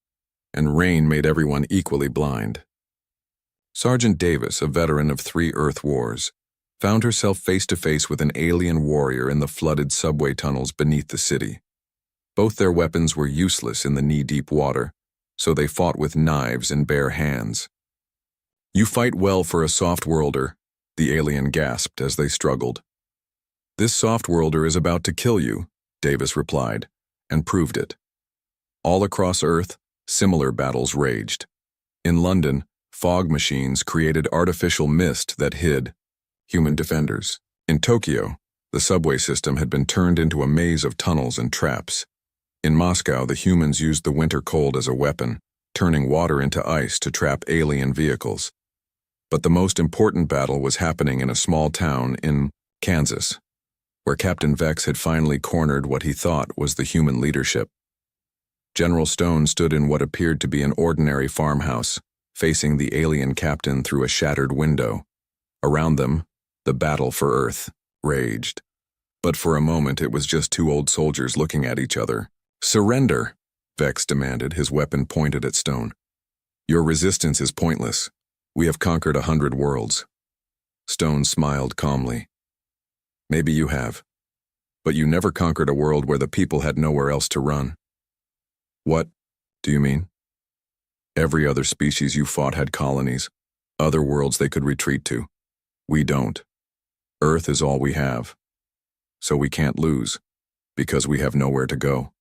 Speaker 1: and rain made everyone equally blind. Sergeant Davis, a veteran of 3 Earth wars, found herself face-to-face with an alien warrior in the flooded subway tunnels beneath the city. Both their weapons were useless in the knee-deep water, so they fought with knives in bare hands. "You fight well for a soft-worlder," the alien gasped as they struggled. "This soft-worlder is about to kill you," Davis replied, and proved it. All across Earth, similar battles raged. In London, fog machines created artificial mist that hid human defenders. In Tokyo, the subway system had been turned into a maze of tunnels and traps. In Moscow, the humans used the winter cold as a weapon, turning water into ice to trap alien vehicles. But the most important battle was happening in a small town in Kansas, where Captain Vex had finally cornered what he thought was the human leadership. General Stone stood in what appeared to be an ordinary farmhouse, facing the alien captain through a shattered window. Around them, the battle for Earth raged. But for a moment, it was just 2 old soldiers looking at each other. "Surrender," Vex demanded, his weapon pointed at Stone. "Your resistance is pointless. We have conquered 100 worlds." Stone smiled calmly. "Maybe you have. But you never conquered a world where the people had nowhere else to run." "What do you mean?" "Every other species you fought had colonies, other worlds they could retreat to. We don't. Earth is all we have. So we can't lose, because we have nowhere to go."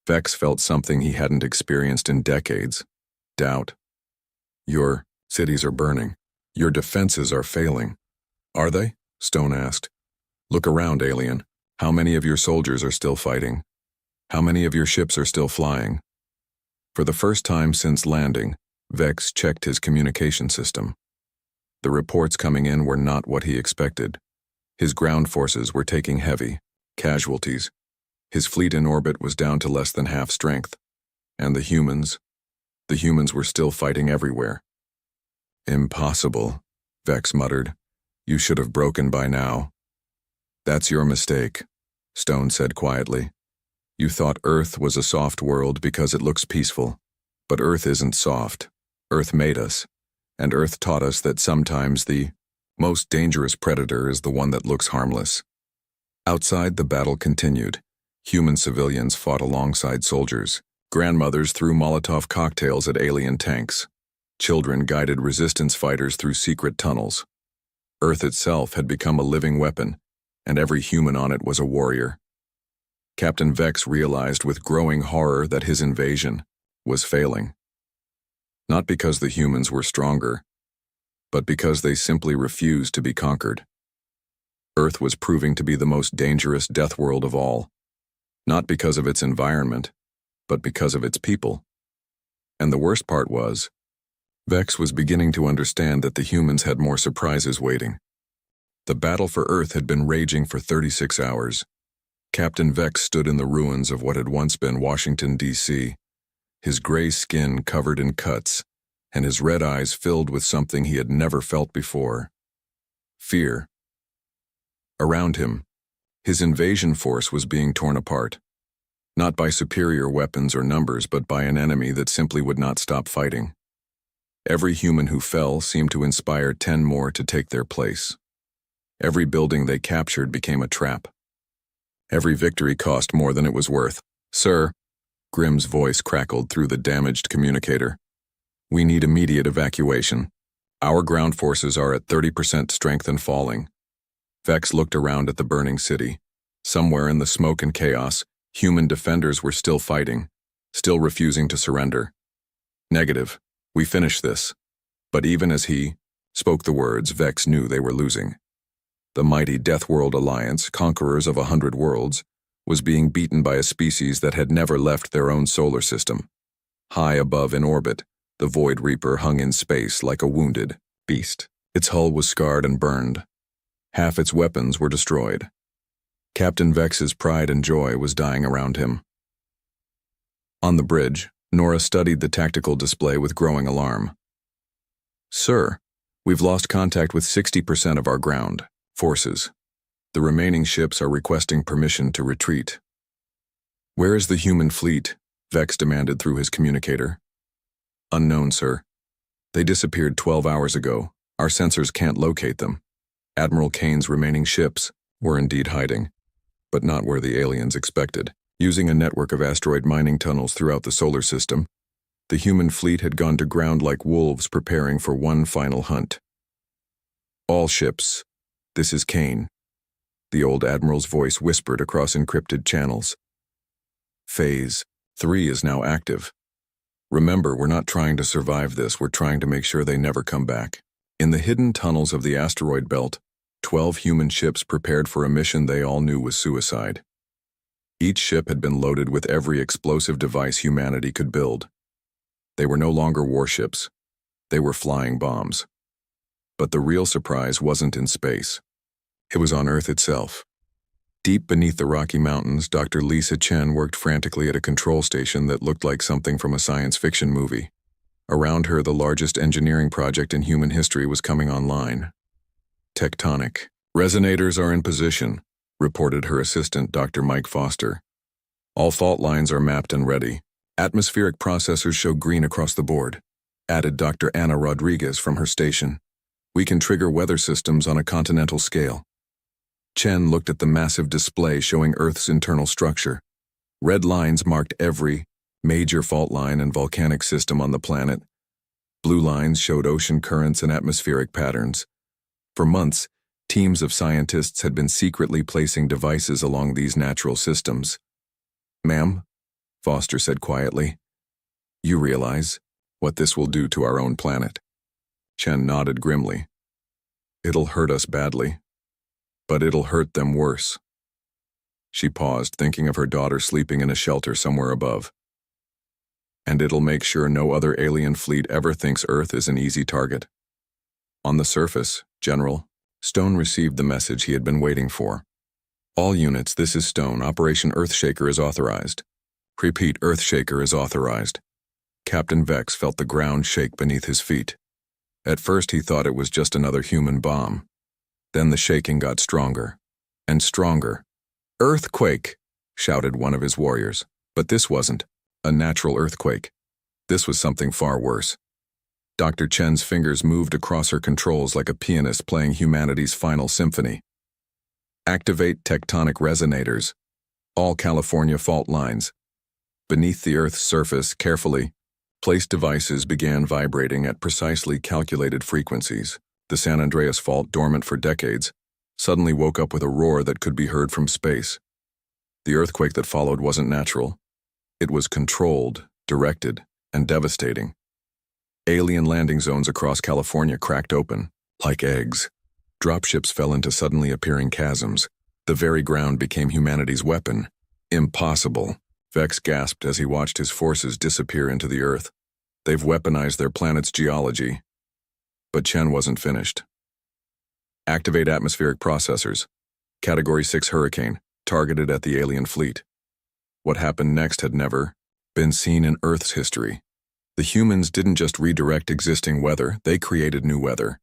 Speaker 1: Vex felt something he hadn't experienced in decades: doubt. "Your cities are burning. Your defenses are failing." "Are they?" Stone asked. "Look around, alien. How many of your soldiers are still fighting? How many of your ships are still flying?" For the first time since landing, Vex checked his communication system. The reports coming in were not what he expected. His ground forces were taking heavy casualties. His fleet in orbit was down to less than half strength. And the humans were still fighting everywhere. "Impossible," Vex muttered. "You should have broken by now." "That's your mistake," Stone said quietly. "You thought Earth was a soft world because it looks peaceful. But Earth isn't soft. Earth made us. And Earth taught us that sometimes the most dangerous predator is the one that looks harmless." Outside, the battle continued. Human civilians fought alongside soldiers. Grandmothers threw Molotov cocktails at alien tanks. Children guided resistance fighters through secret tunnels. Earth itself had become a living weapon, and every human on it was a warrior. Captain Vex realized with growing horror that his invasion was failing. Not because the humans were stronger, but because they simply refused to be conquered. Earth was proving to be the most dangerous death world of all, not because of its environment, but because of its people. And the worst part was, Vex was beginning to understand that the humans had more surprises waiting. The battle for Earth had been raging for 36 hours. Captain Vex stood in the ruins of what had once been Washington, D.C., his gray skin covered in cuts, and his red eyes filled with something he had never felt before: fear. Around him, his invasion force was being torn apart, not by superior weapons or numbers, but by an enemy that simply would not stop fighting. Every human who fell seemed to inspire 10 more to take their place. Every building they captured became a trap. Every victory cost more than it was worth. "Sir," Grimm's voice crackled through the damaged communicator, "we need immediate evacuation. Our ground forces are at 30% strength and falling." Vex looked around at the burning city. Somewhere in the smoke and chaos, human defenders were still fighting, still refusing to surrender. "Negative. We finish this." But even as he spoke the words, Vex knew they were losing. The mighty Death World Alliance, conquerors of 100 worlds, was being beaten by a species that had never left their own solar system. High above in orbit, the Void Reaper hung in space like a wounded beast. Its hull was scarred and burned. Half its weapons were destroyed. Captain Vex's pride and joy was dying around him. On the bridge, Nora studied the tactical display with growing alarm. "Sir, we've lost contact with 60% of our ground forces. The remaining ships are requesting permission to retreat." "Where is the human fleet?" Vex demanded through his communicator. "Unknown, sir. They disappeared 12 hours ago. Our sensors can't locate them." Admiral Kane's remaining ships were indeed hiding, but not where the aliens expected. Using a network of asteroid mining tunnels throughout the solar system, the human fleet had gone to ground like wolves preparing for one final hunt. "All ships, this is Kane," the old admiral's voice whispered across encrypted channels. "Phase 3 is now active. Remember, we're not trying to survive this, we're trying to make sure they never come back." In the hidden tunnels of the asteroid belt, 12 human ships prepared for a mission they all knew was suicide. Each ship had been loaded with every explosive device humanity could build. They were no longer warships. They were flying bombs. But the real surprise wasn't in space. It was on Earth itself. Deep beneath the Rocky Mountains, Dr. Lisa Chen worked frantically at a control station that looked like something from a science fiction movie. Around her, the largest engineering project in human history was coming online. Tectonic. "Resonators are in position," reported her assistant, Dr. Mike Foster. "All fault lines are mapped and ready. Atmospheric processors show green across the board," added Dr. Anna Rodriguez from her station. "We can trigger weather systems on a continental scale." Chen looked at the massive display showing Earth's internal structure. Red lines marked every major fault line and volcanic system on the planet. Blue lines showed ocean currents and atmospheric patterns. For months, teams of scientists had been secretly placing devices along these natural systems. "Ma'am," Foster said quietly, "you realize what this will do to our own planet?" Chen nodded grimly. "It'll hurt us badly, but it'll hurt them worse." She paused, thinking of her daughter sleeping in a shelter somewhere above. "And it'll make sure no other alien fleet ever thinks Earth is an easy target." On the surface, General, Stone received the message he had been waiting for. "All units, this is Stone. Operation Earthshaker is authorized." "Repeat, Earthshaker is authorized." Captain Vex felt the ground shake beneath his feet. At first he thought it was just another human bomb. Then the shaking got stronger and stronger. "Earthquake!" shouted one of his warriors. But this wasn't a natural earthquake. This was something far worse. Dr. Chen's fingers moved across her controls like a pianist playing humanity's final symphony. "Activate tectonic resonators. All California fault lines." Beneath the Earth's surface, carefully placed devices began vibrating at precisely calculated frequencies. The San Andreas Fault, dormant for decades, suddenly woke up with a roar that could be heard from space. The earthquake that followed wasn't natural. It was controlled, directed, and devastating. Alien landing zones across California cracked open, like eggs. Dropships fell into suddenly appearing chasms. The very ground became humanity's weapon. "Impossible," Vex gasped as he watched his forces disappear into the Earth. "They've weaponized their planet's geology." But Chen wasn't finished. "Activate atmospheric processors. Category 6 hurricane. targeted at the alien fleet. What happened next had never been seen in Earth's history. The humans didn't just redirect existing weather, they created new weather.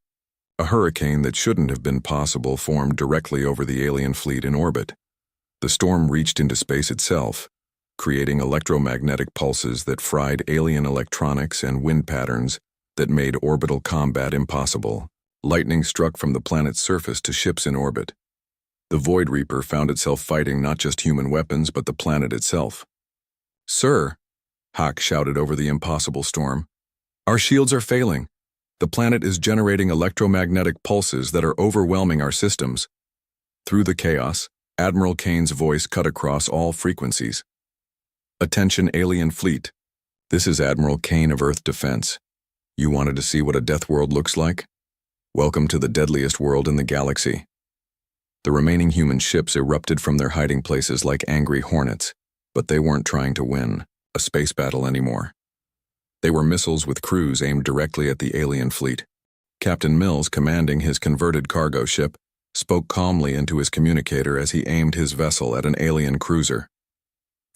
Speaker 1: A hurricane that shouldn't have been possible formed directly over the alien fleet in orbit. The storm reached into space itself, creating electromagnetic pulses that fried alien electronics and wind patterns that made orbital combat impossible. Lightning struck from the planet's surface to ships in orbit. The Void Reaper found itself fighting not just human weapons but the planet itself. "Sir," Hawk shouted over the impossible storm, "our shields are failing. The planet is generating electromagnetic pulses that are overwhelming our systems." Through the chaos, Admiral Kane's voice cut across all frequencies. "Attention, alien fleet. This is Admiral Kane of Earth Defense. You wanted to see what a death world looks like? Welcome to the deadliest world in the galaxy." The remaining human ships erupted from their hiding places like angry hornets, but they weren't trying to win a space battle anymore. They were missiles with crews aimed directly at the alien fleet. Captain Mills, commanding his converted cargo ship, spoke calmly into his communicator as he aimed his vessel at an alien cruiser.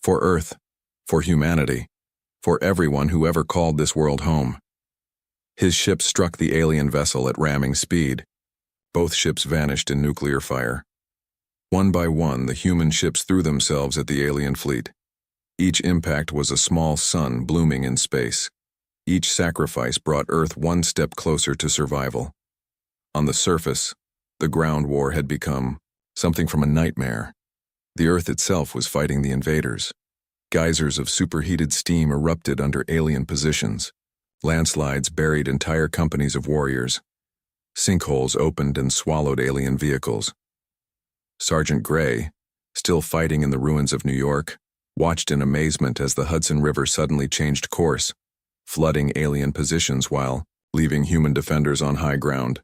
Speaker 1: "For Earth, for humanity, for everyone who ever called this world home." His ship struck the alien vessel at ramming speed. Both ships vanished in nuclear fire. One by one, the human ships threw themselves at the alien fleet. Each impact was a small sun blooming in space. Each sacrifice brought Earth one step closer to survival. On the surface, the ground war had become something from a nightmare. The Earth itself was fighting the invaders. Geysers of superheated steam erupted under alien positions. Landslides buried entire companies of warriors. Sinkholes opened and swallowed alien vehicles. Sergeant Gray, still fighting in the ruins of New York, watched in amazement as the Hudson River suddenly changed course, flooding alien positions while leaving human defenders on high ground.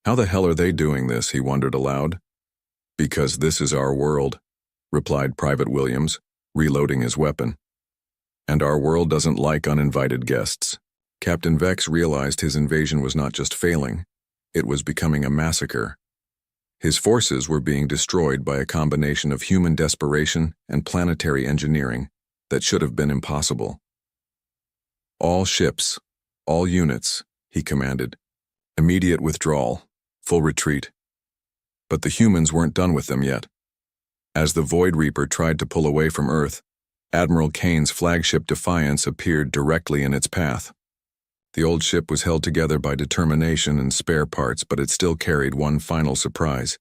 Speaker 1: "How the hell are they doing this?" he wondered aloud. "Because this is our world," replied Private Williams, reloading his weapon. "And our world doesn't like uninvited guests." Captain Vex realized his invasion was not just failing, it was becoming a massacre. His forces were being destroyed by a combination of human desperation and planetary engineering that should have been impossible. "All ships, all units," he commanded. "Immediate withdrawal, full retreat." But the humans weren't done with them yet. As the Void Reaper tried to pull away from Earth, Admiral Kane's flagship Defiance appeared directly in its path. The old ship was held together by determination and spare parts, but it still carried one final surprise.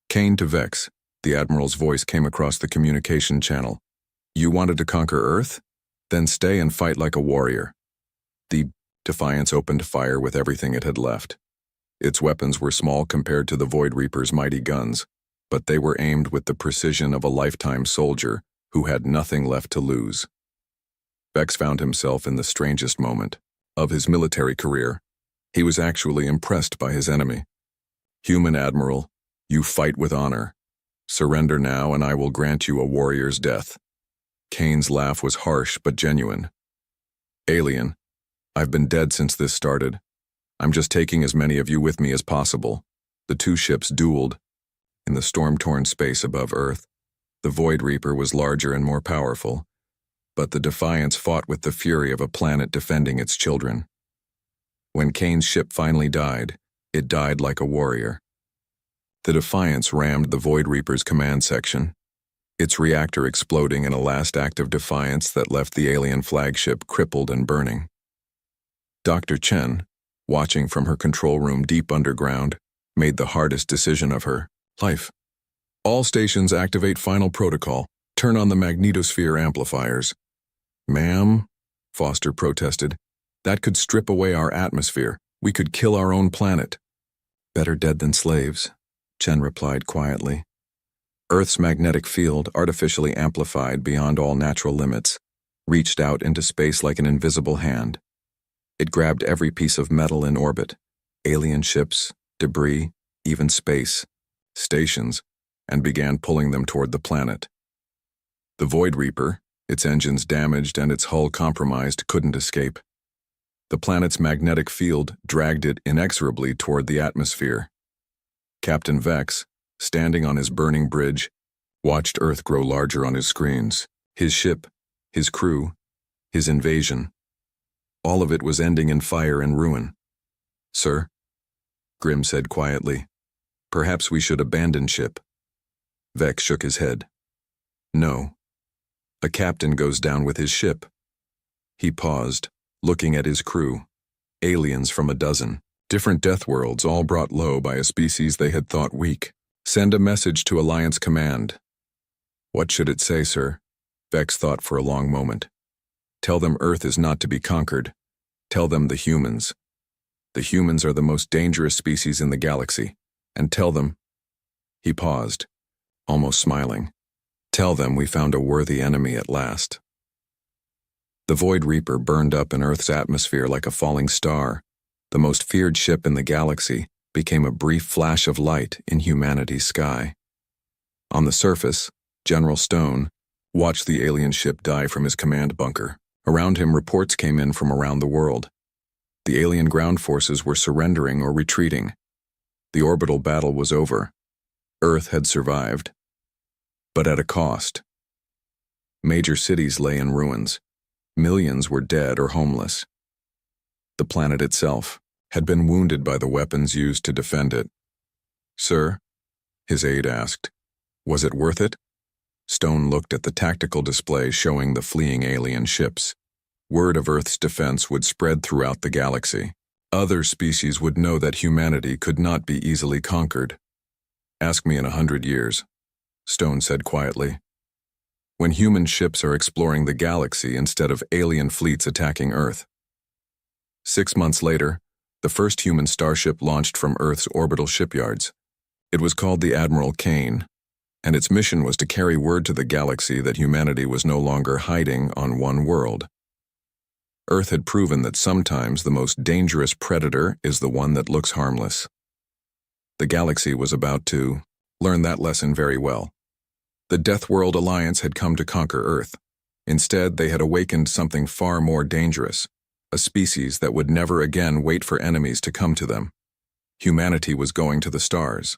Speaker 1: "Kane to Vex," the Admiral's voice came across the communication channel. "You wanted to conquer Earth? Then stay and fight like a warrior." The Defiance opened fire with everything it had left. Its weapons were small compared to the Void Reaper's mighty guns, but they were aimed with the precision of a lifetime soldier who had nothing left to lose. Vex found himself in the strangest moment of his military career. He was actually impressed by his enemy. "Human Admiral, you fight with honor. Surrender now and I will grant you a warrior's death." Kane's laugh was harsh but genuine. "Alien, I've been dead since this started. I'm just taking as many of you with me as possible." The two ships dueled. In the storm-torn space above Earth, the Void Reaper was larger and more powerful, but the Defiance fought with the fury of a planet defending its children. When Kane's ship finally died, it died like a warrior. The Defiance rammed the Void Reaper's command section, its reactor exploding in a last act of defiance that left the alien flagship crippled and burning. Dr. Chen, watching from her control room deep underground, made the hardest decision of her life. "All stations activate final protocol. Turn on the magnetosphere amplifiers." "Ma'am," Foster protested, "that could strip away our atmosphere. We could kill our own planet." "Better dead than slaves," Chen replied quietly. Earth's magnetic field, artificially amplified beyond all natural limits, reached out into space like an invisible hand. It grabbed every piece of metal in orbit, alien ships, debris, even space, stations, and began pulling them toward the planet. The Void Reaper, its engines damaged and its hull compromised, couldn't escape. The planet's magnetic field dragged it inexorably toward the atmosphere. Captain Vex, standing on his burning bridge, watched Earth grow larger on his screens. His ship, his crew, his invasion. All of it was ending in fire and ruin. "Sir," Grimm said quietly, "perhaps we should abandon ship." Vex shook his head. "No. A captain goes down with his ship." He paused, looking at his crew. Aliens from a dozen. Different death worlds, all brought low by a species they had thought weak. "Send a message to Alliance Command." "What should it say, sir?" Vex thought for a long moment. "Tell them Earth is not to be conquered. Tell them the humans. The humans are the most dangerous species in the galaxy. And tell them—" He paused, almost smiling. "Tell them we found a worthy enemy at last." The Void Reaper burned up in Earth's atmosphere like a falling star. The most feared ship in the galaxy became a brief flash of light in humanity's sky. On the surface, General Stone watched the alien ship die from his command bunker. Around him, reports came in from around the world. The alien ground forces were surrendering or retreating. The orbital battle was over. Earth had survived. But at a cost. Major cities lay in ruins. Millions were dead or homeless. The planet itself had been wounded by the weapons used to defend it. "Sir," his aide asked, "was it worth it?" Stone looked at the tactical display showing the fleeing alien ships. Word of Earth's defense would spread throughout the galaxy. Other species would know that humanity could not be easily conquered. "Ask me in 100 years, Stone said quietly. "When human ships are exploring the galaxy instead of alien fleets attacking Earth." 6 months later, the first human starship launched from Earth's orbital shipyards. It was called the Admiral Kane, and its mission was to carry word to the galaxy that humanity was no longer hiding on one world. Earth had proven that sometimes the most dangerous predator is the one that looks harmless. The galaxy was about to learn that lesson very well. The Death World Alliance had come to conquer Earth. Instead, they had awakened something far more dangerous, a species that would never again wait for enemies to come to them. Humanity was going to the stars.